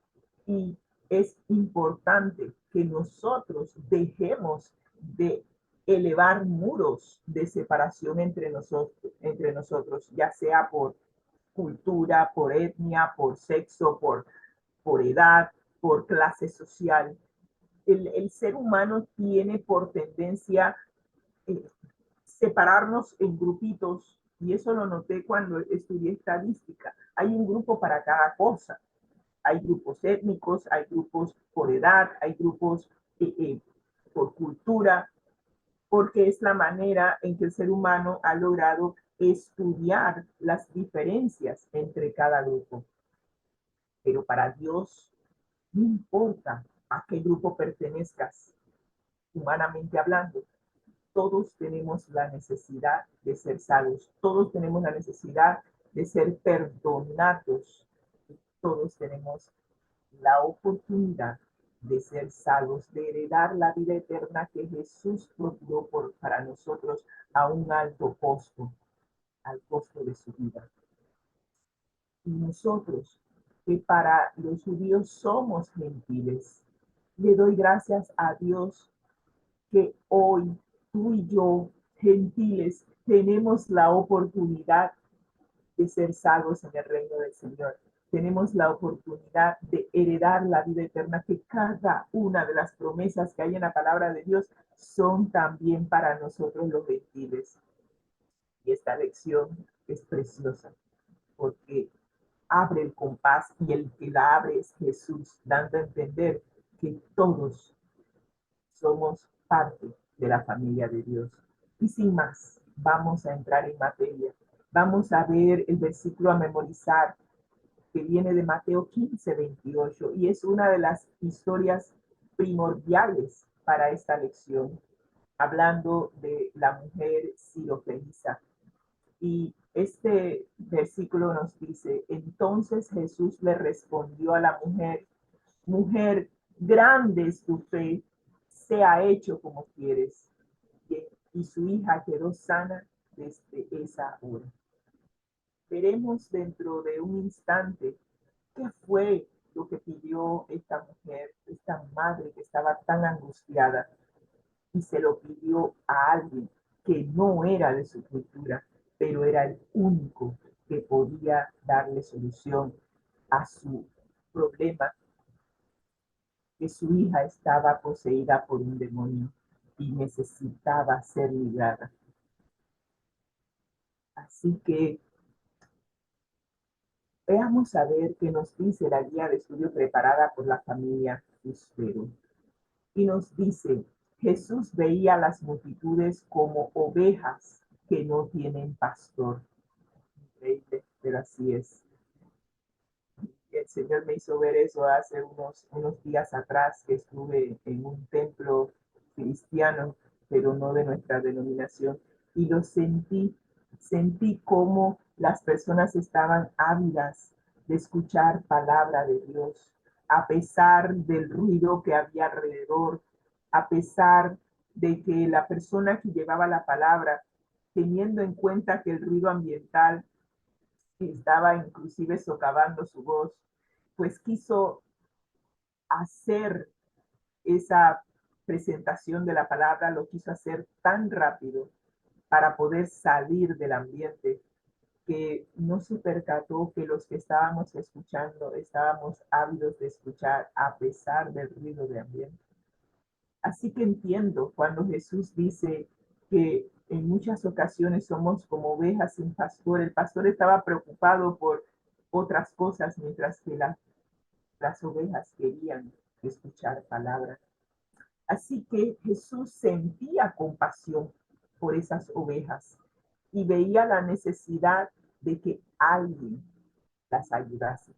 Y es importante que nosotros dejemos de elevar muros de separación entre nosotros, ya sea por cultura, por etnia, por sexo, por edad, por clase social. El ser humano tiene por tendencia separarnos en grupitos, y eso lo noté cuando estudié estadística. Hay un grupo para cada cosa. Hay grupos étnicos, hay grupos por edad, hay grupos por cultura, porque es la manera en que el ser humano ha logrado estudiar las diferencias entre cada grupo. Pero para Dios no importa a qué grupo pertenezcas, humanamente hablando, todos tenemos la necesidad de ser salvos, todos tenemos la necesidad de ser perdonados, todos tenemos la oportunidad de ser salvos, de heredar la vida eterna que Jesús procuró para nosotros a un alto costo, al costo de su vida. Y nosotros, que para los judíos somos gentiles, le doy gracias a Dios que hoy tú y yo, gentiles, tenemos la oportunidad de ser salvos en el reino del Señor. Tenemos la oportunidad de heredar la vida eterna, que cada una de las promesas que hay en la palabra de Dios son también para nosotros los gentiles. Y esta lección es preciosa porque abre el compás y el que la abre es Jesús, dando a entender que todos somos parte de la familia de Dios. Y sin más, vamos a entrar en materia. Vamos a ver el versículo a memorizar que viene de Mateo 15:28 y es una de las historias primordiales para esta lección, hablando de la mujer sirofenisa. Y este versículo nos dice: entonces Jesús le respondió a la mujer: mujer, grande es tu fe, sea hecho como quieres. Y su hija quedó sana desde esa hora. Veremos dentro de un instante qué fue lo que pidió esta mujer, esta madre que estaba tan angustiada, y se lo pidió a alguien que no era de su cultura, pero era el único que podía darle solución a su problema, que su hija estaba poseída por un demonio y necesitaba ser librada. Así que veamos a ver qué nos dice la guía de estudio preparada por la familia Fuspero. Y nos dice: Jesús veía a las multitudes como ovejas que no tienen pastor. Increíble, pero así es. El Señor me hizo ver eso hace unos días atrás, que estuve en un templo cristiano, pero no de nuestra denominación, y lo sentí como las personas estaban ávidas de escuchar palabra de Dios, a pesar del ruido que había alrededor, a pesar de que la persona que llevaba la palabra, teniendo en cuenta que el ruido ambiental estaba inclusive socavando su voz, pues quiso hacer esa presentación de la palabra, lo quiso hacer tan rápido para poder salir del ambiente, que no se percató que los que estábamos escuchando estábamos ávidos de escuchar a pesar del ruido de ambiente. Así que entiendo cuando Jesús dice que en muchas ocasiones somos como ovejas sin pastor. El pastor estaba preocupado por otras cosas, mientras que las ovejas querían escuchar palabra. Así que Jesús sentía compasión por esas ovejas y veía la necesidad de que alguien las ayudase.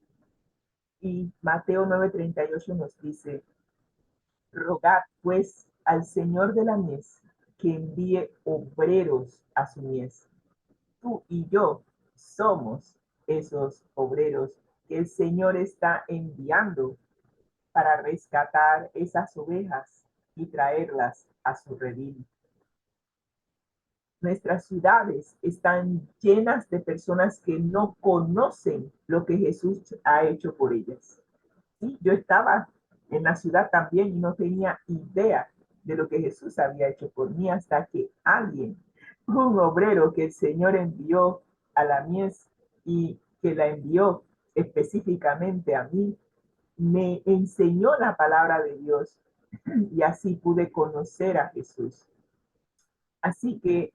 Y Mateo 9:38 nos dice: rogad pues al Señor de la mies que envíe obreros a su mies. Tú y yo somos esos obreros que el Señor está enviando para rescatar esas ovejas y traerlas a su redil. Nuestras ciudades están llenas de personas que no conocen lo que Jesús ha hecho por ellas. ¿Sí? Yo estaba en la ciudad también y no tenía idea de lo que Jesús había hecho por mí, hasta que alguien, un obrero que el Señor envió a la mies y que la envió específicamente a mí, me enseñó la palabra de Dios, y así pude conocer a Jesús. Así que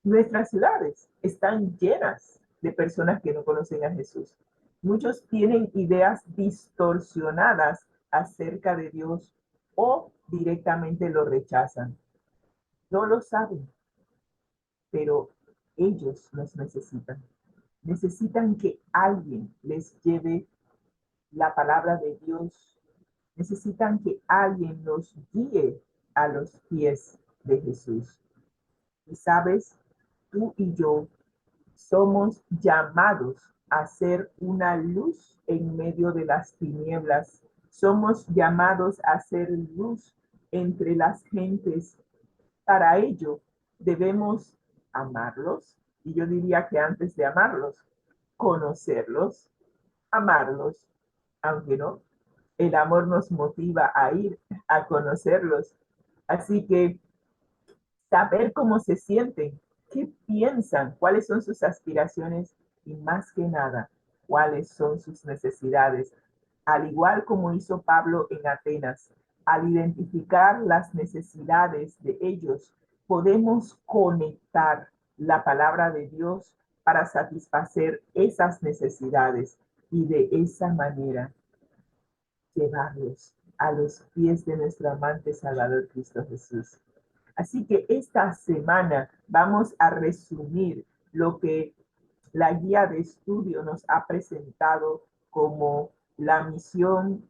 nuestras ciudades están llenas de personas que no conocen a Jesús. Muchos tienen ideas distorsionadas acerca de Dios o directamente lo rechazan. no lo saben, pero ellos nos necesitan. Necesitan que alguien les lleve la palabra de Dios. Necesitan que alguien los guíe a los pies de Jesús. Y sabes, tú y yo somos llamados a ser una luz en medio de las tinieblas. Somos llamados a ser luz entre las gentes. Para ello debemos amarlos. Y yo diría que antes de amarlos, conocerlos, amarlos, aunque no, el amor nos motiva a ir a conocerlos. Así que saber cómo se sienten, qué piensan, cuáles son sus aspiraciones y más que nada, cuáles son sus necesidades. Al igual como hizo Pablo en Atenas, al identificar las necesidades de ellos, podemos conectar la palabra de Dios para satisfacer esas necesidades y de esa manera llevarlos a los pies de nuestro amante Salvador Cristo Jesús. Así que esta semana vamos a resumir lo que la guía de estudio nos ha presentado como la misión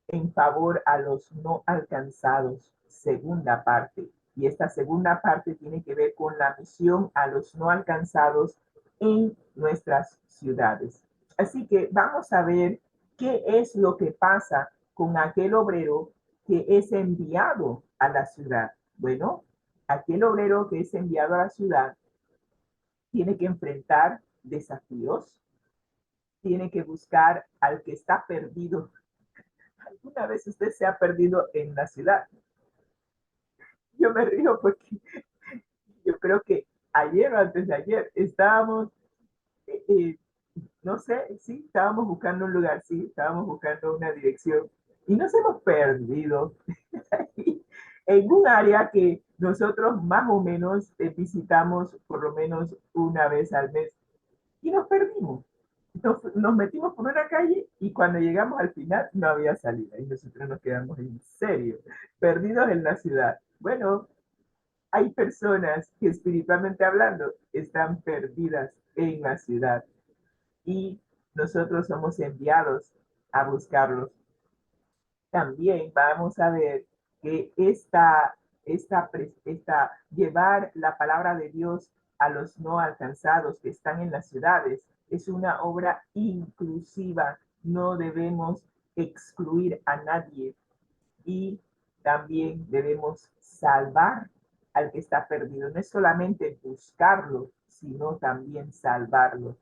en favor a los no alcanzados, segunda parte. Y esta segunda parte tiene que ver con la misión a los no alcanzados en nuestras ciudades. Así que vamos a ver qué es lo que pasa con aquel obrero que es enviado a la ciudad. Bueno, aquel obrero que es enviado a la ciudad tiene que enfrentar desafíos, tiene que buscar al que está perdido. ¿Alguna vez usted se ha perdido en la ciudad? Yo me río porque yo creo que ayer o antes de ayer estábamos, eh, no sé, sí, estábamos buscando un lugar, sí, estábamos buscando una dirección y nos hemos perdido en un área que nosotros más o menos visitamos por lo menos una vez al mes y nos perdimos. Nos metimos por una calle y cuando llegamos al final no había salida y nosotros nos quedamos en serio, perdidos en la ciudad. Bueno, hay personas que espiritualmente hablando están perdidas en la ciudad y nosotros somos enviados a buscarlos. También vamos a ver que llevar la palabra de Dios a los no alcanzados que están en las ciudades es una obra inclusiva. No debemos excluir a nadie y también debemos salvar al que está perdido. No es solamente buscarlo, sino también salvarlo.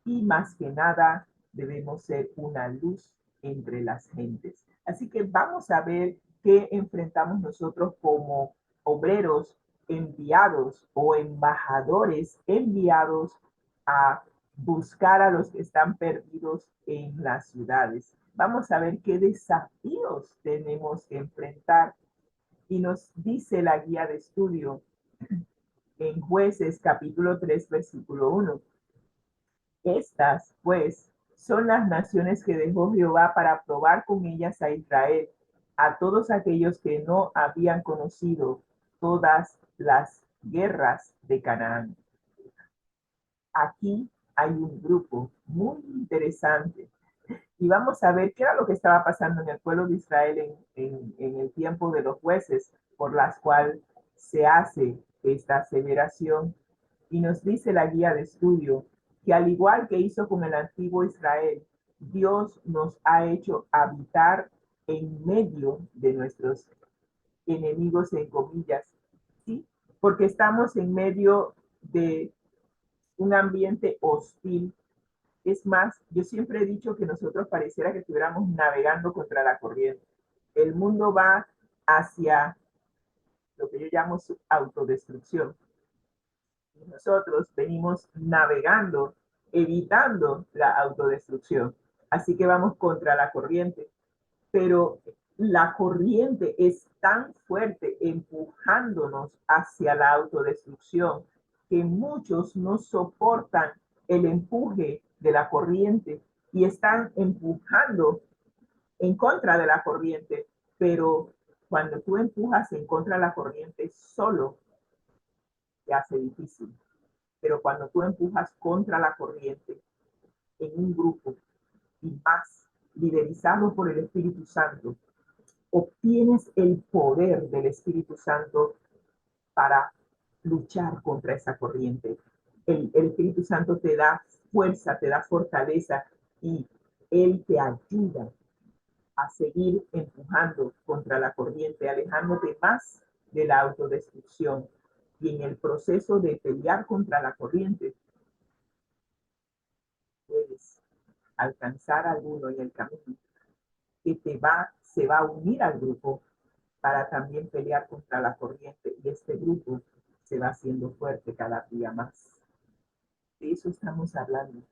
Y más que nada, debemos ser una luz entre las gentes. Así que vamos a ver qué enfrentamos nosotros como obreros enviados o embajadores enviados a buscar a los que están perdidos en las ciudades. Vamos a ver qué desafíos tenemos que enfrentar. Y nos dice la guía de estudio en Jueces capítulo 3, versículo 1. Estas, pues, son las naciones que dejó Jehová para probar con ellas a Israel, a todos aquellos que no habían conocido todas las guerras de Canaán. Aquí hay un grupo muy interesante y vamos a ver qué era lo que estaba pasando en el pueblo de Israel en el tiempo de los jueces, por las cuales se hace esta aseveración. Y nos dice la guía de estudio que al igual que hizo con el antiguo Israel, Dios nos ha hecho habitar en medio de nuestros enemigos, en comillas, ¿sí? Porque estamos en medio de un ambiente hostil. Es más, yo siempre he dicho que nosotros pareciera que estuviéramos navegando contra la corriente. El mundo va hacia lo que yo llamo su autodestrucción. Y nosotros venimos navegando, evitando la autodestrucción. Así que vamos contra la corriente. Pero la corriente es tan fuerte empujándonos hacia la autodestrucción que muchos no soportan el empuje de la corriente y están empujando en contra de la corriente, pero Cuando tú empujas en contra de la corriente solo, te hace difícil. Pero cuando tú empujas contra la corriente en un grupo y más liderizado por el Espíritu Santo, obtienes el poder del Espíritu Santo para luchar contra esa corriente. El Espíritu Santo te da fuerza, te da fortaleza y Él te ayuda a seguir empujando contra la corriente, alejándote más de la autodestrucción. Y en el proceso de pelear contra la corriente, puedes alcanzar a alguno en el camino que se va a unir al grupo para también pelear contra la corriente, y este grupo se va haciendo fuerte cada día más. De eso estamos hablando.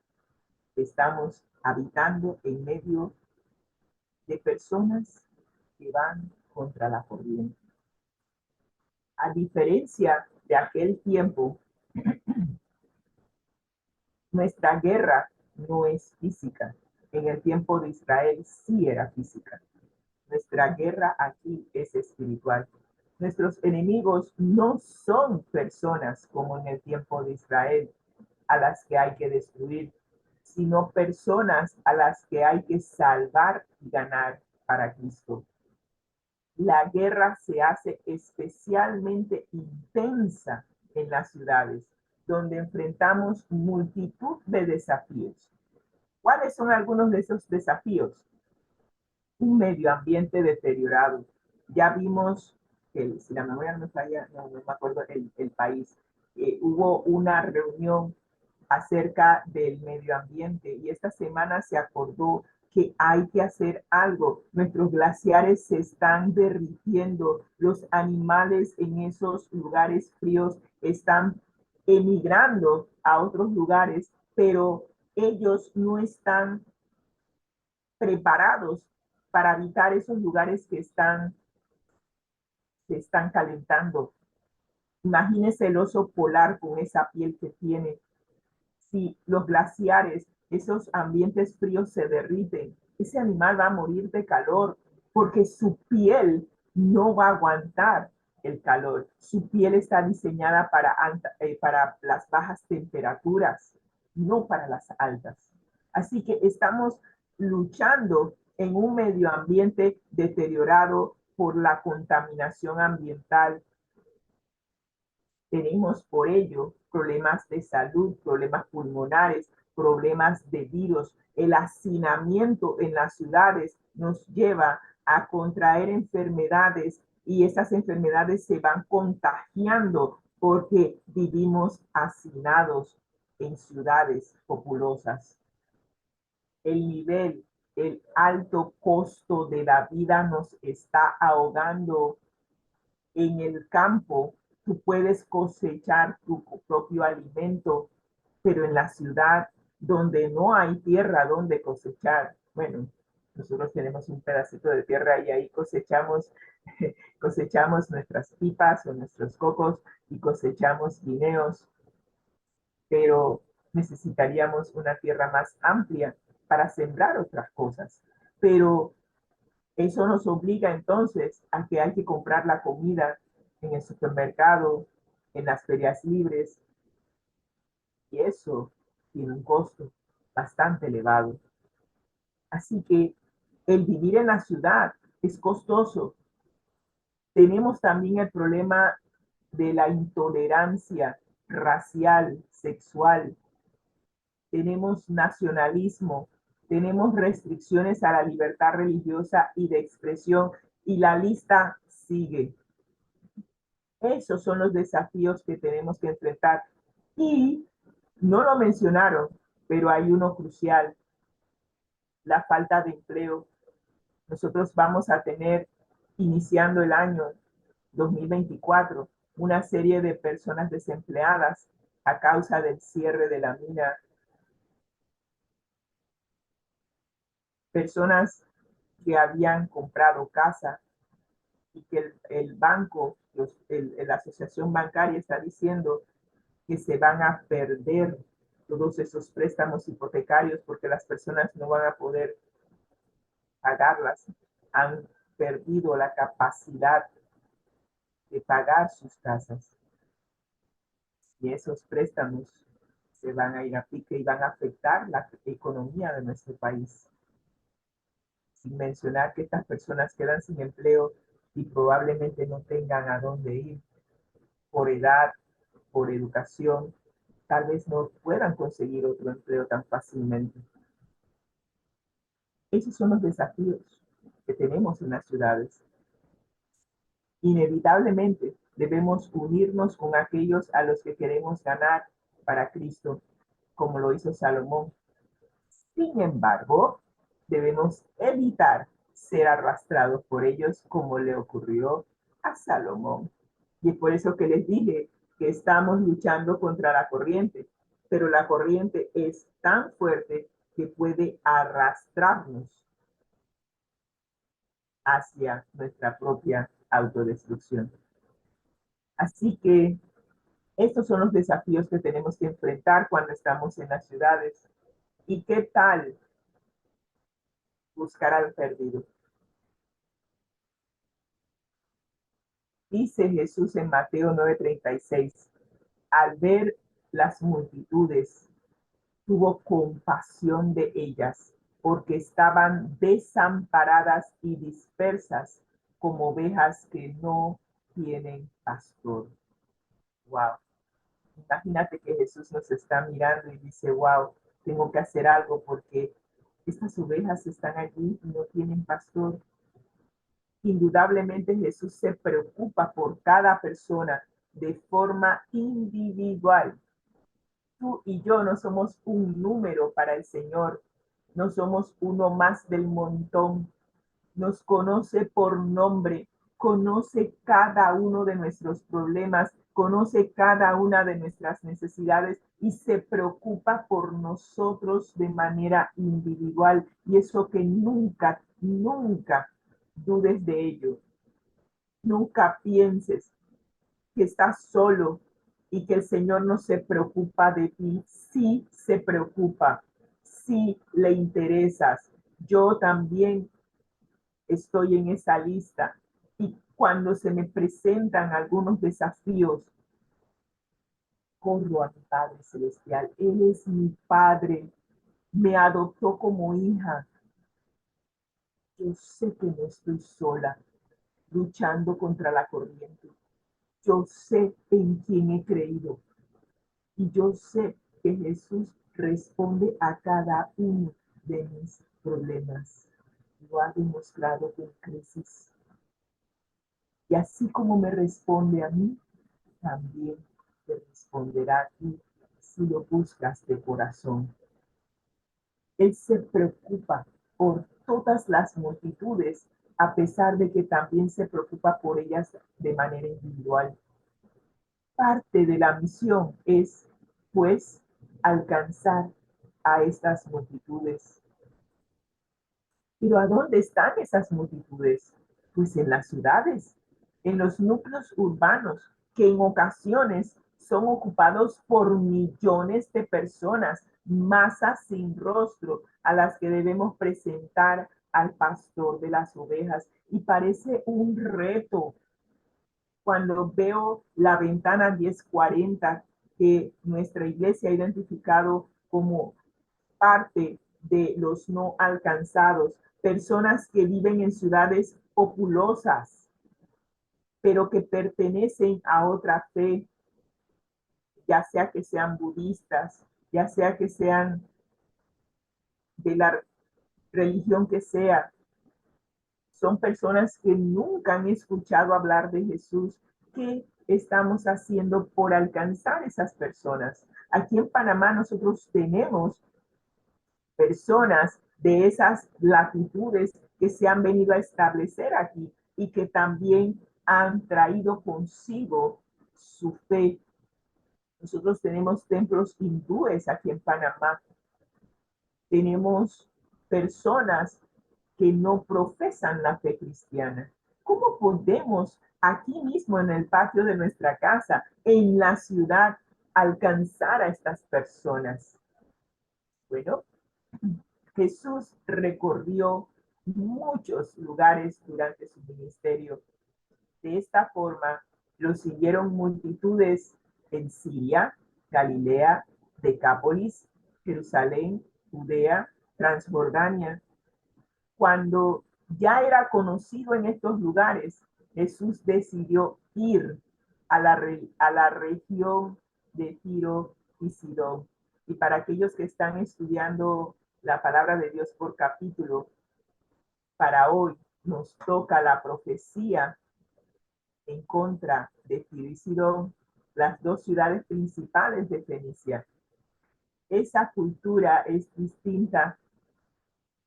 Estamos habitando en medio de personas que van contra la corriente. A diferencia de aquel tiempo, nuestra guerra no es física. En el tiempo de Israel sí era física. Nuestra guerra aquí es espiritual. Nuestros enemigos no son personas como en el tiempo de Israel a las que hay que destruir, sino personas a las que hay que salvar y ganar para Cristo. La guerra se hace especialmente intensa en las ciudades, donde enfrentamos multitud de desafíos. ¿Cuáles son algunos de esos desafíos? Un medio ambiente deteriorado. Ya vimos que, si la memoria no me falla, no me acuerdo el país, hubo una reunión acerca del medio ambiente y esta semana se acordó que hay que hacer algo. Nuestros glaciares se están derritiendo, los animales en esos lugares fríos están emigrando a otros lugares, pero ellos no están preparados para habitar esos lugares que se están calentando. Imagínese el oso polar con esa piel que tiene. Si los glaciares, esos ambientes fríos se derriten, ese animal va a morir de calor porque su piel no va a aguantar el calor. Su piel está diseñada para las bajas temperaturas, no para las altas. Así que estamos luchando en un medio ambiente deteriorado por la contaminación ambiental. Tenemos por ello problemas de salud, problemas pulmonares, problemas de virus. El hacinamiento en las ciudades nos lleva a contraer enfermedades y esas enfermedades se van contagiando porque vivimos hacinados en ciudades populosas. El alto costo de la vida nos está ahogando. En el campo tú puedes cosechar tu propio alimento, pero en la ciudad donde no hay tierra donde cosechar, bueno, nosotros tenemos un pedacito de tierra y ahí cosechamos nuestras pipas o nuestros cocos y cosechamos guineos, pero necesitaríamos una tierra más amplia para sembrar otras cosas. Pero eso nos obliga entonces a que hay que comprar la comida en el supermercado, en las ferias libres, y eso tiene un costo bastante elevado. Así que el vivir en la ciudad es costoso. Tenemos también el problema de la intolerancia racial, sexual. Tenemos nacionalismo, tenemos restricciones a la libertad religiosa y de expresión, y la lista sigue. Esos son los desafíos que tenemos que enfrentar. Y no lo mencionaron, pero hay uno crucial: la falta de empleo. Nosotros vamos a tener, iniciando el año 2024, una serie de personas desempleadas a causa del cierre de la mina. Personas que habían comprado casa y que el banco, la asociación bancaria está diciendo que se van a perder todos esos préstamos hipotecarios porque las personas no van a poder pagarlas. Han perdido la capacidad de pagar sus casas. Y esos préstamos se van a ir a pique y van a afectar la economía de nuestro país. Sin mencionar que estas personas quedan sin empleo y probablemente no tengan a dónde ir por edad, por educación, tal vez no puedan conseguir otro empleo tan fácilmente. Esos son los desafíos que tenemos en las ciudades. Inevitablemente debemos unirnos con aquellos a los que queremos ganar para Cristo, como lo hizo Salomón. Sin embargo, debemos evitar ser arrastrados por ellos como le ocurrió a Salomón. Y es por eso que les dije que estamos luchando contra la corriente, pero la corriente es tan fuerte que puede arrastrarnos hacia nuestra propia autodestrucción. Así que estos son los desafíos que tenemos que enfrentar cuando estamos en las ciudades. ¿Y qué tal buscar al perdido? Dice Jesús en Mateo 9:36, al ver las multitudes, tuvo compasión de ellas, porque estaban desamparadas y dispersas como ovejas que no tienen pastor. Wow. Imagínate que Jesús nos está mirando y dice, wow, tengo que hacer algo porque estas ovejas están allí y no tienen pastor. Indudablemente Jesús se preocupa por cada persona de forma individual. Tú y yo no somos un número para el Señor, no somos uno más del montón. Nos conoce por nombre, conoce cada uno de nuestros problemas, conoce cada una de nuestras necesidades y se preocupa por nosotros de manera individual. Y eso que nunca, nunca dudes de ello. Nunca pienses que estás solo y que el Señor no se preocupa de ti. Sí se preocupa, sí le interesas. Yo también estoy en esa lista. Y cuando se me presentan algunos desafíos, corro a mi Padre Celestial. Él es mi Padre, me adoptó como hija. Yo sé que no estoy sola luchando contra la corriente. Yo sé en quién he creído y yo sé que Jesús responde a cada uno de mis problemas. Lo ha demostrado con crisis. Y así como me responde a mí, también te responderá a ti si lo buscas de corazón. Él se preocupa por todas las multitudes, a pesar de que también se preocupa por ellas de manera individual. Parte de la misión es, pues, alcanzar a estas multitudes. Pero ¿a dónde están esas multitudes? Pues en las ciudades, en los núcleos urbanos, que en ocasiones son ocupados por millones de personas, masas sin rostro, a las que debemos presentar al pastor de las ovejas. Y parece un reto cuando veo la ventana 1040 que nuestra iglesia ha identificado como parte de los no alcanzados, personas que viven en ciudades populosas, pero que pertenecen a otra fe, ya sea que sean budistas, ya sea que sean de la religión que sea. Son personas que nunca han escuchado hablar de Jesús. ¿Qué estamos haciendo por alcanzar esas personas? Aquí en Panamá nosotros tenemos personas de esas latitudes que se han venido a establecer aquí y que también han traído consigo su fe. Nosotros tenemos templos hindúes aquí en Panamá. Tenemos personas que no profesan la fe cristiana. ¿Cómo podemos aquí mismo en el patio de nuestra casa, en la ciudad, alcanzar a estas personas? Bueno, Jesús recorrió muchos lugares durante su ministerio. De esta forma, lo siguieron multitudes en Siria, Galilea, Decápolis, Jerusalén, Judea, Transjordania. Cuando ya era conocido en estos lugares, Jesús decidió ir a la región de Tiro y Sidón. Y para aquellos que están estudiando la palabra de Dios por capítulo, para hoy nos toca la profecía en contra de Tiro y Sidón, las dos ciudades principales de Fenicia. Esa cultura es distinta,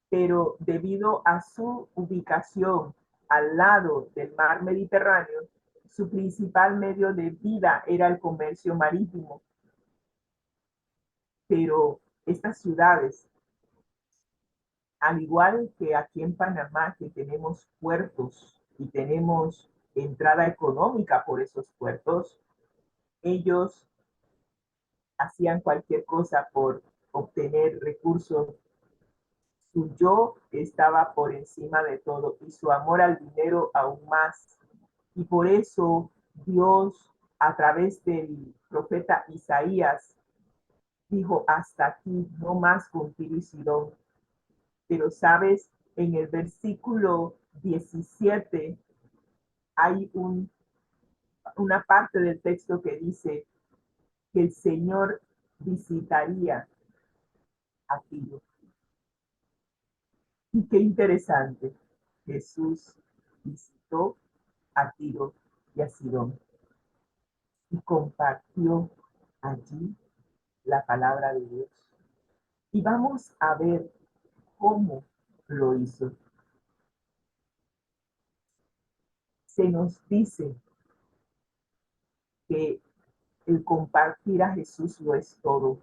pero debido a su ubicación al lado del mar Mediterráneo, su principal medio de vida era el comercio marítimo. Pero estas ciudades, al igual que aquí en Panamá, que tenemos puertos y tenemos entrada económica por esos puertos, ellos hacían cualquier cosa por obtener recursos. Su yo estaba por encima de todo y su amor al dinero aún más. Y por eso Dios, a través del profeta Isaías, dijo: hasta aquí, no más con Tiro y Sidón. Pero sabes, en el versículo 17 hay una parte del texto que dice que el Señor visitaría a Tiro. Y qué interesante, Jesús visitó a Tiro y a Sidón y compartió allí la palabra de Dios. Y vamos a ver cómo lo hizo. Se nos dice que el compartir a Jesús lo es todo.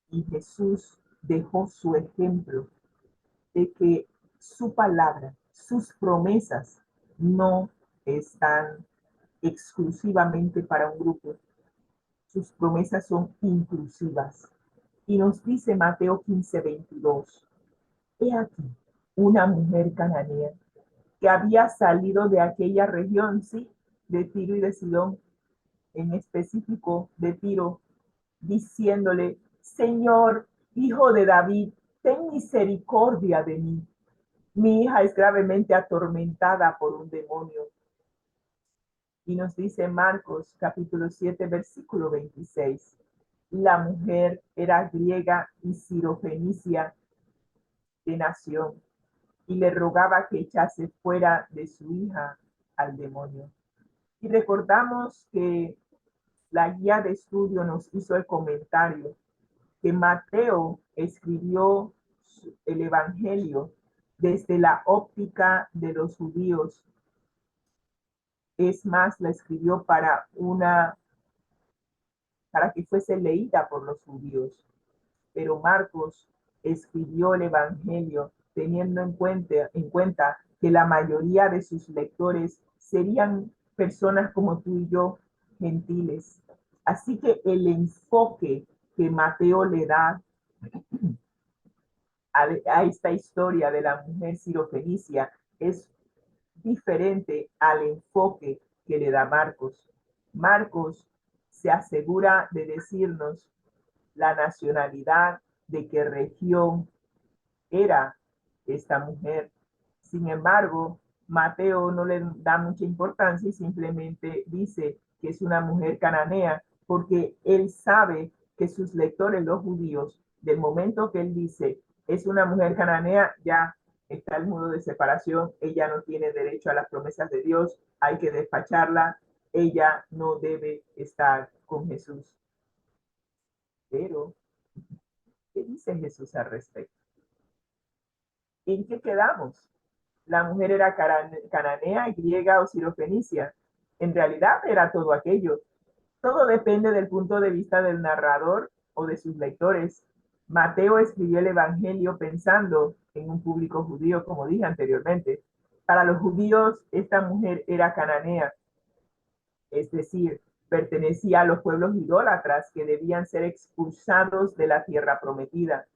Y Jesús dejó su ejemplo de que su palabra, sus promesas no están exclusivamente para un grupo. Sus promesas son inclusivas. Y nos dice Mateo 15:22, he aquí una mujer cananea que había salido de aquella región, sí, de Tiro y de Sidón, en específico de Tiro, diciéndole: Señor, hijo de David, ten misericordia de mí. Mi hija es gravemente atormentada por un demonio. Y nos dice Marcos capítulo 7, versículo 26. La mujer era griega y sirofenicia de nación, y le rogaba que echase fuera de su hija al demonio. Y recordamos que la guía de estudio nos hizo el comentario que Mateo escribió el Evangelio desde la óptica de los judíos. Es más, la escribió para que fuese leída por los judíos. Pero Marcos escribió el Evangelio teniendo en cuenta que la mayoría de sus lectores serían personas como tú y yo, gentiles. Así que el enfoque que Mateo le da a esta historia de la mujer sirofenicia es diferente al enfoque que le da Marcos. Marcos se asegura de decirnos la nacionalidad, de qué región era esta mujer. Sin embargo, Mateo no le da mucha importancia y simplemente dice que es una mujer cananea, porque él sabe que sus lectores, los judíos, del momento que él dice es una mujer cananea, ya está el muro de separación, ella no tiene derecho a las promesas de Dios, hay que despacharla, ella no debe estar con Jesús. Pero, ¿qué dice Jesús al respecto? ¿En qué quedamos? La mujer era cananea, griega o sirofenicia. En realidad era todo aquello. Todo depende del punto de vista del narrador o de sus lectores. Mateo escribió el Evangelio pensando en un público judío, como dije anteriormente. Para los judíos, esta mujer era cananea, es decir, pertenecía a los pueblos idólatras que debían ser expulsados de la tierra prometida.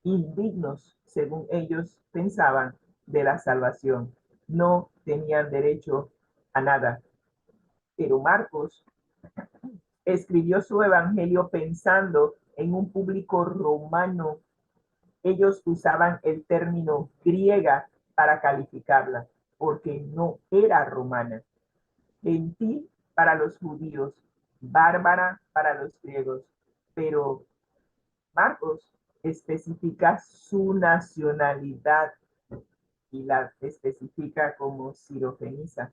indignos, según ellos pensaban, de la salvación. No tenían derecho a nada. Pero Marcos escribió su evangelio pensando en un público romano. Ellos usaban el término griega para calificarla, porque no era romana. Gentil para los judíos, bárbara para los griegos. Pero Marcos especifica su nacionalidad y la especifica como sirofenisa.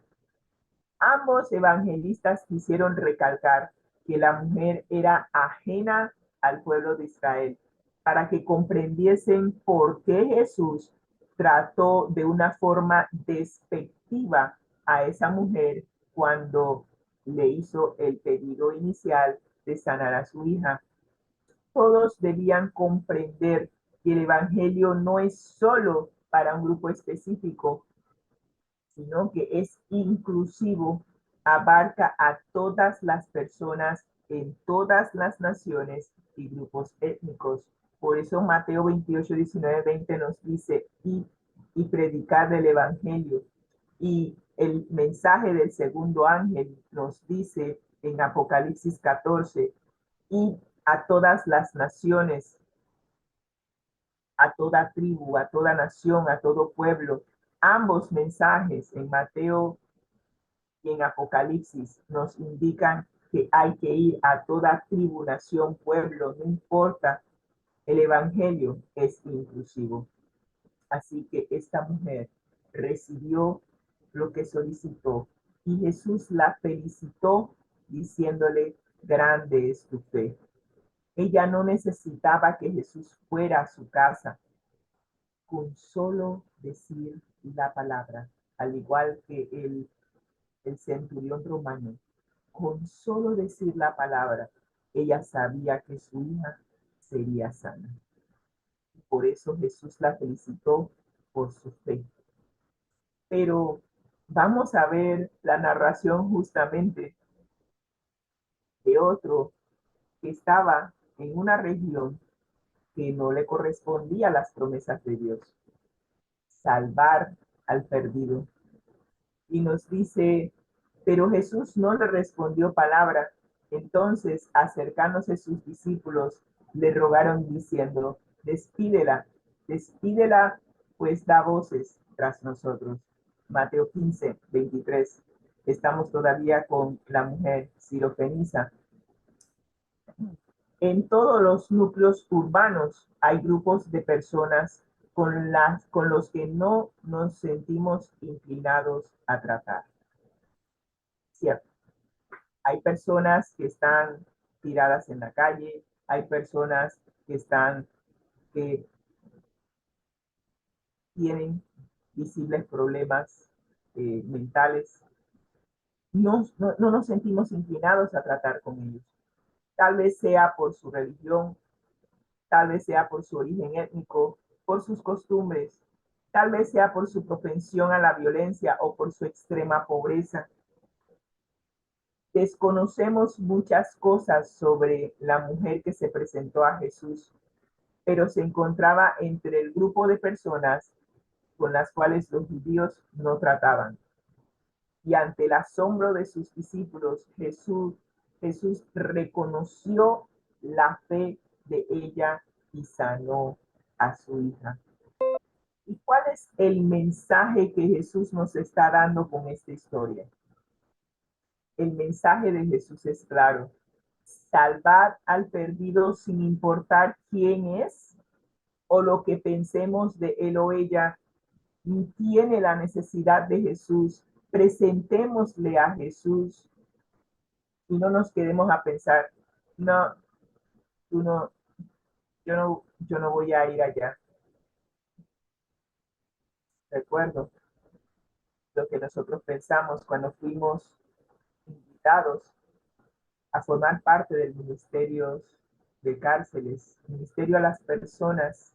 Ambos evangelistas quisieron recalcar que la mujer era ajena al pueblo de Israel, para que comprendiesen por qué Jesús trató de una forma despectiva a esa mujer cuando le hizo el pedido inicial de sanar a su hija. Todos debían comprender que el evangelio no es solo para un grupo específico, sino que es inclusivo, abarca a todas las personas en todas las naciones y grupos étnicos. Por eso Mateo 28, 19, 20 nos dice, y predicar el evangelio. Y el mensaje del segundo ángel nos dice en Apocalipsis 14, y a todas las naciones, a toda tribu, a toda nación, a todo pueblo. Ambos mensajes en Mateo y en Apocalipsis nos indican que hay que ir a toda tribu, nación, pueblo, no importa. El evangelio es inclusivo. Así que esta mujer recibió lo que solicitó y Jesús la felicitó diciéndole, grande es tu fe. Ella no necesitaba que Jesús fuera a su casa, con solo decir la palabra, al igual que el centurión romano, con solo decir la palabra, ella sabía que su hija sería sana. Por eso Jesús la felicitó por su fe. Pero vamos a ver la narración justamente de otro que estaba en una región que no le correspondía a las promesas de Dios. Salvar al perdido. Y nos dice, pero Jesús no le respondió palabra. Entonces, acercándose sus discípulos, le rogaron diciendo, despídela, despídela, pues da voces tras nosotros. Mateo 15, 23. Estamos todavía con la mujer sirofenisa. En todos los núcleos urbanos hay grupos de personas con los que no nos sentimos inclinados a tratar. ¿Cierto? Hay personas que están tiradas en la calle, hay personas que tienen visibles problemas mentales. No nos sentimos inclinados a tratar con ellos. Tal vez sea por su religión, tal vez sea por su origen étnico, por sus costumbres, tal vez sea por su propensión a la violencia o por su extrema pobreza. Desconocemos muchas cosas sobre la mujer que se presentó a Jesús, pero se encontraba entre el grupo de personas con las cuales los judíos no trataban. Y ante el asombro de sus discípulos, Jesús reconoció la fe de ella y sanó a su hija. ¿Y cuál es el mensaje que Jesús nos está dando con esta historia? El mensaje de Jesús es claro. Salvar al perdido sin importar quién es o lo que pensemos de él o ella, tiene la necesidad de Jesús. Presentémosle a Jesús y no nos quedemos a pensar, no, tú no, yo no voy a ir allá. Recuerdo lo que nosotros pensamos cuando fuimos invitados a formar parte del ministerio de cárceles, ministerio a las personas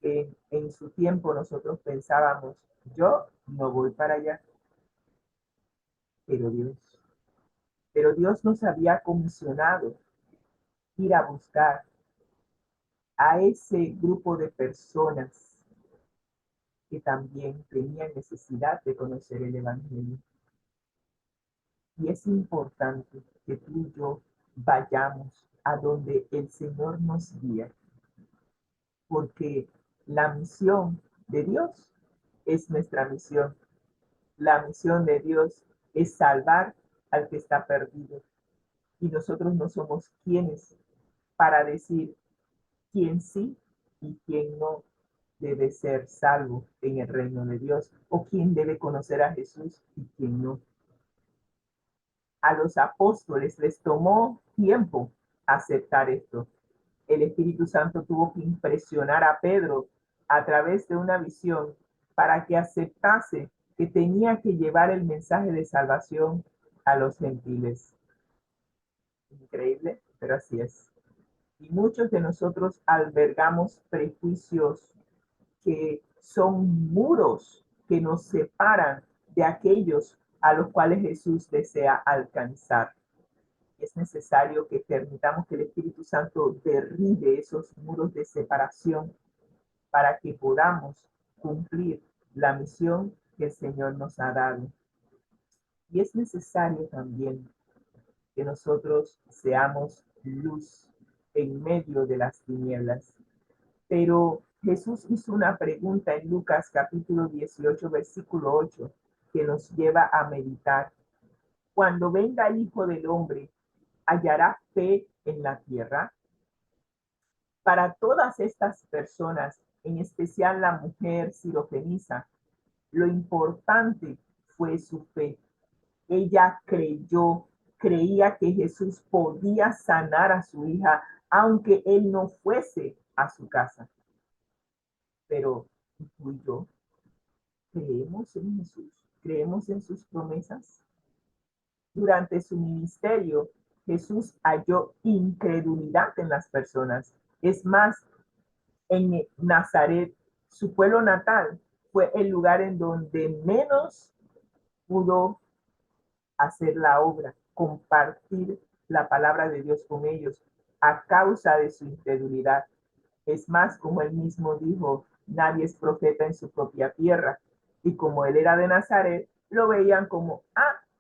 que en su tiempo nosotros pensábamos, yo no voy para allá, pero Dios nos había comisionado ir a buscar a ese grupo de personas que también tenían necesidad de conocer el Evangelio. Y es importante que tú y yo vayamos a donde el Señor nos guía, porque la misión de Dios es nuestra misión. La misión de Dios es salvar al que está perdido. Y nosotros no somos quienes para decir quién sí y quién no debe ser salvo en el reino de Dios, o quién debe conocer a Jesús y quién no. A los apóstoles les tomó tiempo aceptar esto. El Espíritu Santo tuvo que impresionar a Pedro a través de una visión para que aceptase que tenía que llevar el mensaje de salvación a los gentiles. Increíble, pero así es. Y muchos de nosotros albergamos prejuicios que son muros que nos separan de aquellos a los cuales Jesús desea alcanzar. Es necesario que permitamos que el Espíritu Santo derribe esos muros de separación para que podamos cumplir la misión que el Señor nos ha dado. Y es necesario también que nosotros seamos luz en medio de las tinieblas. Pero Jesús hizo una pregunta en Lucas capítulo 18, versículo 8, que nos lleva a meditar. Cuando venga el Hijo del Hombre, ¿hallará fe en la tierra? Para todas estas personas, en especial la mujer sirofenisa, lo importante fue su fe. Ella creía que Jesús podía sanar a su hija, aunque él no fuese a su casa. Pero tú y yo creemos en Jesús, creemos en sus promesas. Durante su ministerio, Jesús halló incredulidad en las personas. Es más, en Nazaret, su pueblo natal, fue el lugar en donde menos pudo hacer la obra, compartir la palabra de Dios con ellos a causa de su incredulidad. Es más, como él mismo dijo, nadie es profeta en su propia tierra. Y como él era de Nazaret, lo veían como,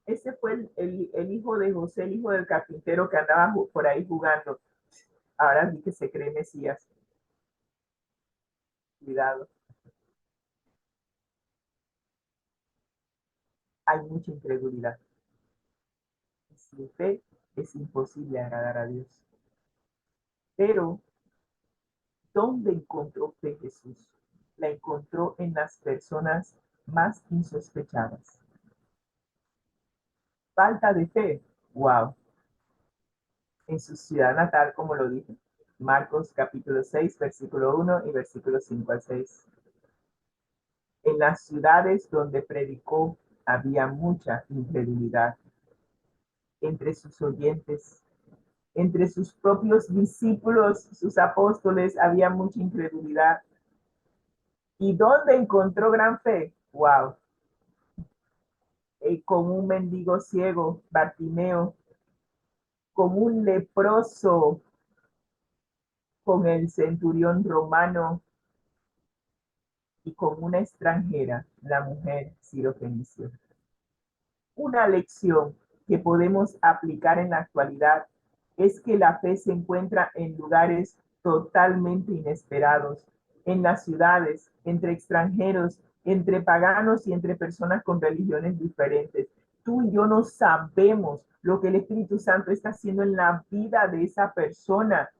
ese fue el hijo de José, el hijo del carpintero que andaba por ahí jugando. Ahora sí que se cree Mesías. Cuidado. Hay mucha incredulidad. Sin fe es imposible agradar a Dios. Pero, ¿dónde encontró fe Jesús? La encontró en las personas más insospechadas. Falta de fe, wow. En su ciudad natal, como lo dije, Marcos capítulo 6, versículo 1 y versículo 5 al 6. En las ciudades donde predicó había mucha incredulidad entre sus oyentes, entre sus propios discípulos, sus apóstoles, había mucha incredulidad. ¿Y dónde encontró gran fe? Wow. Con un mendigo ciego, Bartimeo, con un leproso, con el centurión romano y con una extranjera, la mujer sirofenicia. Una lección que podemos aplicar en la actualidad es que la fe se encuentra en lugares totalmente inesperados, en las ciudades, entre extranjeros, entre paganos y entre personas con religiones diferentes. Tú y yo no sabemos lo que el Espíritu Santo está haciendo en la vida de esa persona.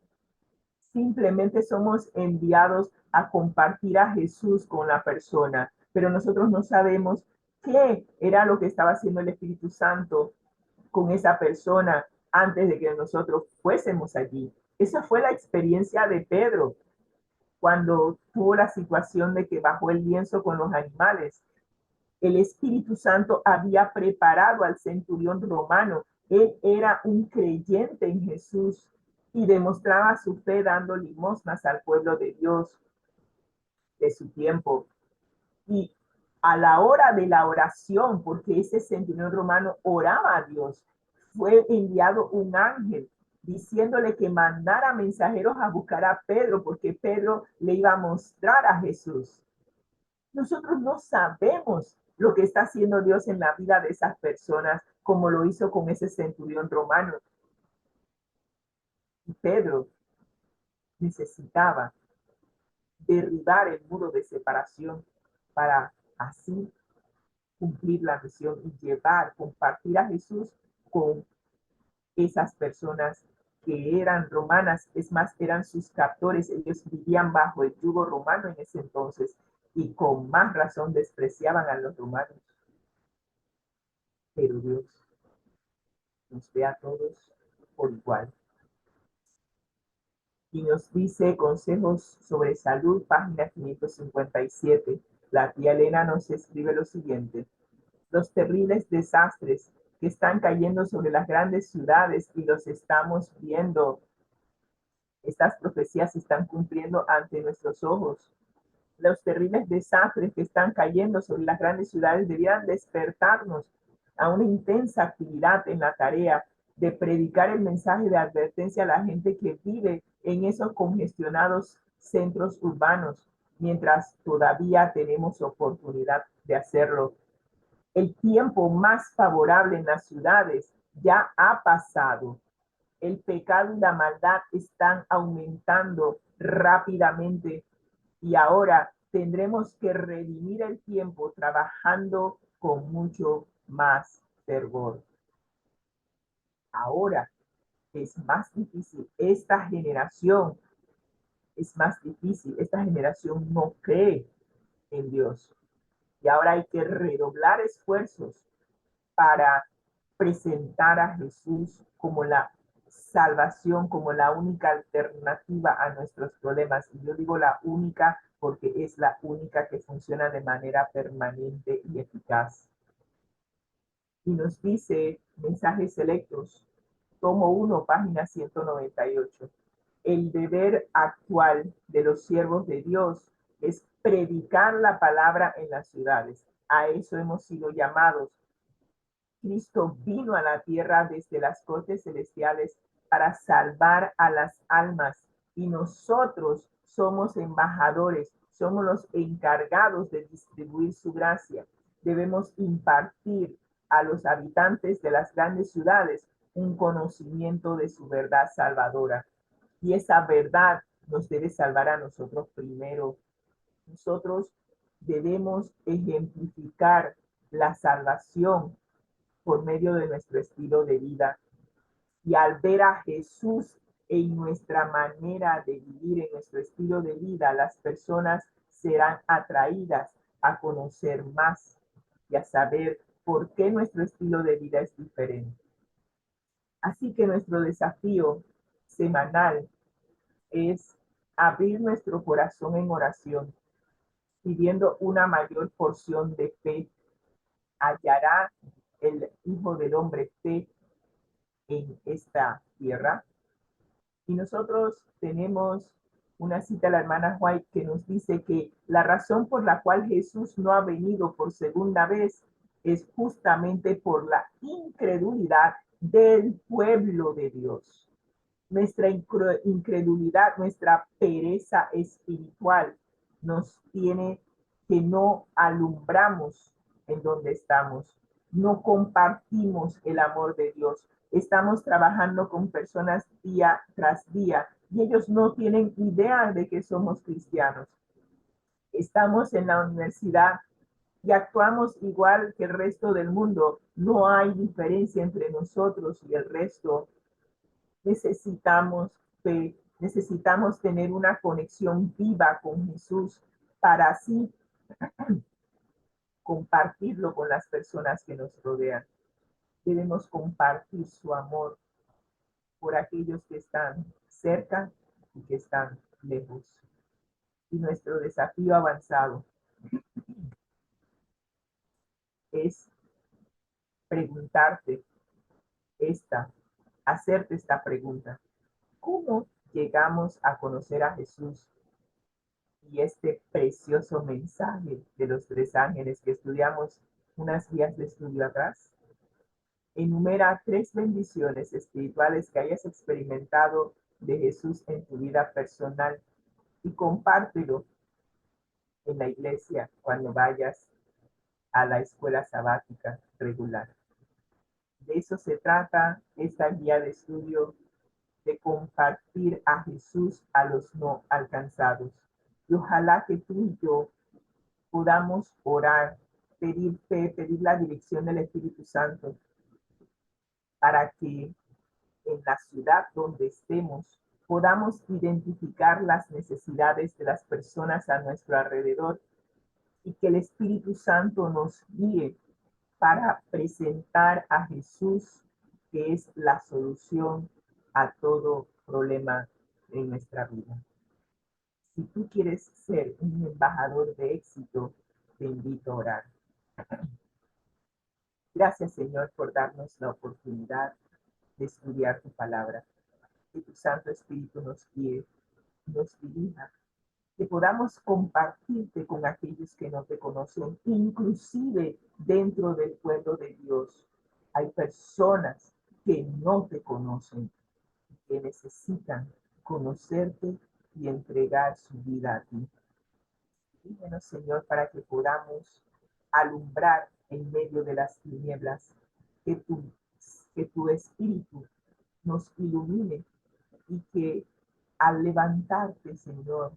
Simplemente somos enviados a compartir a Jesús con la persona, pero nosotros no sabemos qué era lo que estaba haciendo el Espíritu Santo con esa persona antes de que nosotros fuésemos allí. Esa fue la experiencia de Pedro cuando tuvo la situación de que bajó el lienzo con los animales. El Espíritu Santo había preparado al centurión romano. Él era un creyente en Jesús y demostraba su fe dando limosnas al pueblo de Dios de su tiempo. Y a la hora de la oración, porque ese centurión romano oraba a Dios, fue enviado un ángel diciéndole que mandara mensajeros a buscar a Pedro, porque Pedro le iba a mostrar a Jesús. Nosotros no sabemos lo que está haciendo Dios en la vida de esas personas, como lo hizo con ese centurión romano. Y Pedro necesitaba derribar el muro de separación para así cumplir la misión y compartir a Jesús con esas personas que eran romanas, es más, eran sus captores, ellos vivían bajo el yugo romano en ese entonces y con más razón despreciaban a los romanos. Pero Dios nos ve a todos por igual. Y nos dice consejos sobre salud, página 557. La tía Elena nos escribe lo siguiente: los terribles desastres que están cayendo sobre las grandes ciudades y los estamos viendo. Estas profecías se están cumpliendo ante nuestros ojos. Los terribles desastres que están cayendo sobre las grandes ciudades debían despertarnos a una intensa actividad en la tarea de predicar el mensaje de advertencia a la gente que vive en esos congestionados centros urbanos, mientras todavía tenemos oportunidad de hacerlo. El tiempo más favorable en las ciudades ya ha pasado. El pecado y la maldad están aumentando rápidamente y ahora tendremos que redimir el tiempo trabajando con mucho más fervor. Ahora es más difícil. Esta generación es más difícil. Esta generación no cree en Dios. Y ahora hay que redoblar esfuerzos para presentar a Jesús como la salvación, como la única alternativa a nuestros problemas. Y yo digo la única porque es la única que funciona de manera permanente y eficaz. Y nos dice mensajes selectos, tomo 1, página 198. El deber actual de los siervos de Dios es predicar la palabra en las ciudades. A eso hemos sido llamados. Cristo vino a la tierra desde las cortes celestiales para salvar a las almas y nosotros somos embajadores, somos los encargados de distribuir su gracia. Debemos impartir a los habitantes de las grandes ciudades un conocimiento de su verdad salvadora. Y esa verdad nos debe salvar a nosotros primero. Nosotros debemos ejemplificar la salvación por medio de nuestro estilo de vida. Y al ver a Jesús en nuestra manera de vivir, en nuestro estilo de vida, las personas serán atraídas a conocer más y a saber por qué nuestro estilo de vida es diferente. Así que nuestro desafío semanal es abrir nuestro corazón en oración, pidiendo una mayor porción de fe. Hallará el Hijo del Hombre fe en esta tierra. Y nosotros tenemos una cita de la hermana White que nos dice que la razón por la cual Jesús no ha venido por segunda vez es justamente por la incredulidad del pueblo de Dios. Nuestra incredulidad, nuestra pereza espiritual nos tiene que no alumbramos en donde estamos, no compartimos el amor de Dios. Estamos trabajando con personas día tras día y ellos no tienen idea de que somos cristianos. Estamos en la universidad y actuamos igual que el resto del mundo. No hay diferencia entre nosotros y el resto. Necesitamos fe, necesitamos tener una conexión viva con Jesús para así compartirlo con las personas que nos rodean. Debemos compartir su amor por aquellos que están cerca y que están lejos. Y nuestro desafío avanzado es preguntarte hacerte esta pregunta. ¿Cómo llegamos a conocer a Jesús y este precioso mensaje de los 3 ángeles que estudiamos unas guías de estudio atrás? Enumera 3 bendiciones espirituales que hayas experimentado de Jesús en tu vida personal y compártelo en la iglesia cuando vayas a la escuela sabática regular. De eso se trata esta guía de estudio, de compartir a Jesús a los no alcanzados. Y ojalá que tú y yo podamos orar, pedir fe, pedir la dirección del Espíritu Santo para que en la ciudad donde estemos podamos identificar las necesidades de las personas a nuestro alrededor y que el Espíritu Santo nos guíe para presentar a Jesús, que es la solución a todo problema en nuestra vida. Si tú quieres ser un embajador de éxito, te invito a orar. Gracias, Señor, por darnos la oportunidad de estudiar tu palabra. Que tu Santo Espíritu nos guíe, nos dirija, que podamos compartirte con aquellos que no te conocen, inclusive dentro del pueblo de Dios. Hay personas que no te conocen, que necesitan conocerte y entregar su vida a ti. Díganos, Señor, para que podamos alumbrar en medio de las tinieblas, que tu Espíritu nos ilumine y que al levantarte, Señor,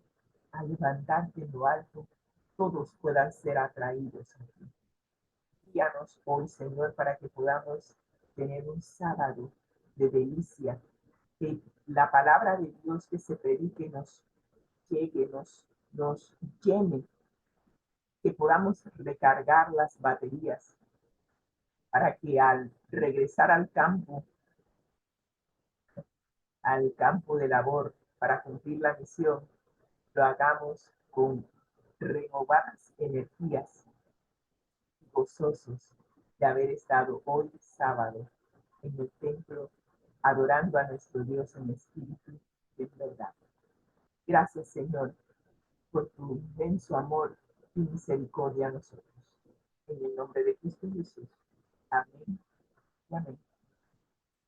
al levantarte en lo alto, todos puedan ser atraídos a ti. Guíanos hoy, Señor, para que podamos tener un sábado de delicia, que la palabra de Dios que se predique nos llegue, nos llene, que podamos recargar las baterías para que al regresar al campo de labor, para cumplir la misión, lo hagamos con renovadas energías, gozosos de haber estado hoy sábado en el templo adorando a nuestro Dios en espíritu y en verdad. Gracias, Señor, por tu inmenso amor y misericordia a nosotros. En el nombre de Cristo Jesús. Amén y amén.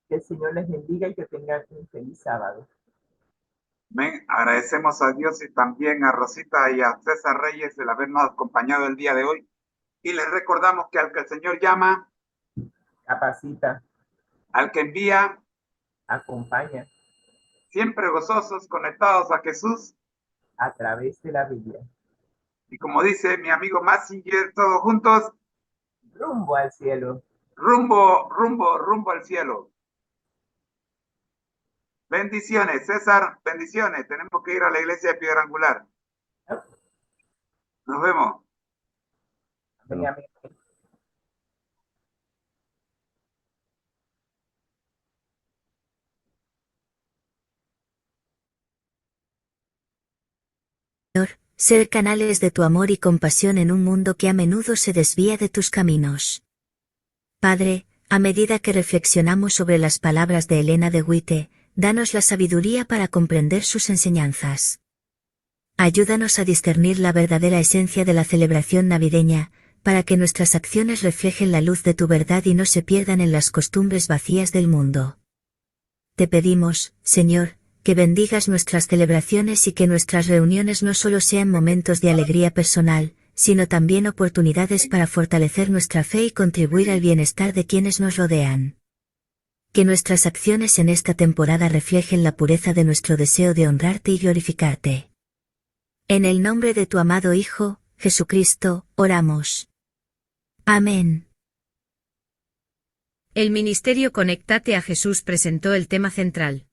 Que el Señor les bendiga y que tengan un feliz sábado. Amén. Agradecemos a Dios y también a Rosita y a César Reyes el habernos acompañado el día de hoy. Y les recordamos que al que el Señor llama, capacita, al que envía, acompaña, siempre gozosos, conectados a Jesús. A través de la Biblia. Y como dice mi amigo Massinger, todos juntos. Rumbo al cielo. Rumbo al cielo. Bendiciones, César, bendiciones. Tenemos que ir a la iglesia de Piedra Angular. Nos vemos. Amén, amén. Ser canales de tu amor y compasión en un mundo que a menudo se desvía de tus caminos. Padre, a medida que reflexionamos sobre las palabras de Elena de White, danos la sabiduría para comprender sus enseñanzas. Ayúdanos a discernir la verdadera esencia de la celebración navideña, para que nuestras acciones reflejen la luz de tu verdad y no se pierdan en las costumbres vacías del mundo. Te pedimos, Señor, que bendigas nuestras celebraciones y que nuestras reuniones no solo sean momentos de alegría personal, sino también oportunidades para fortalecer nuestra fe y contribuir al bienestar de quienes nos rodean. Que nuestras acciones en esta temporada reflejen la pureza de nuestro deseo de honrarte y glorificarte. En el nombre de tu amado Hijo, Jesucristo, oramos. Amén. El Ministerio Conéctate a Jesús presentó el tema central.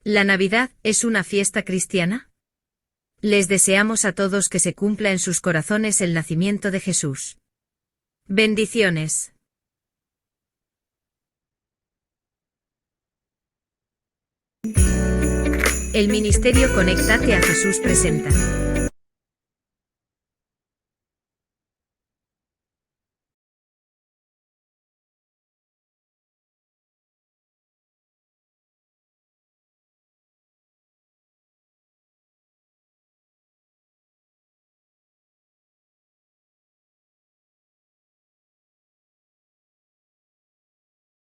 ¿La Navidad es una fiesta cristiana? Les deseamos a todos que se cumpla en sus corazones el nacimiento de Jesús. Bendiciones. El Ministerio Conéctate a Jesús presenta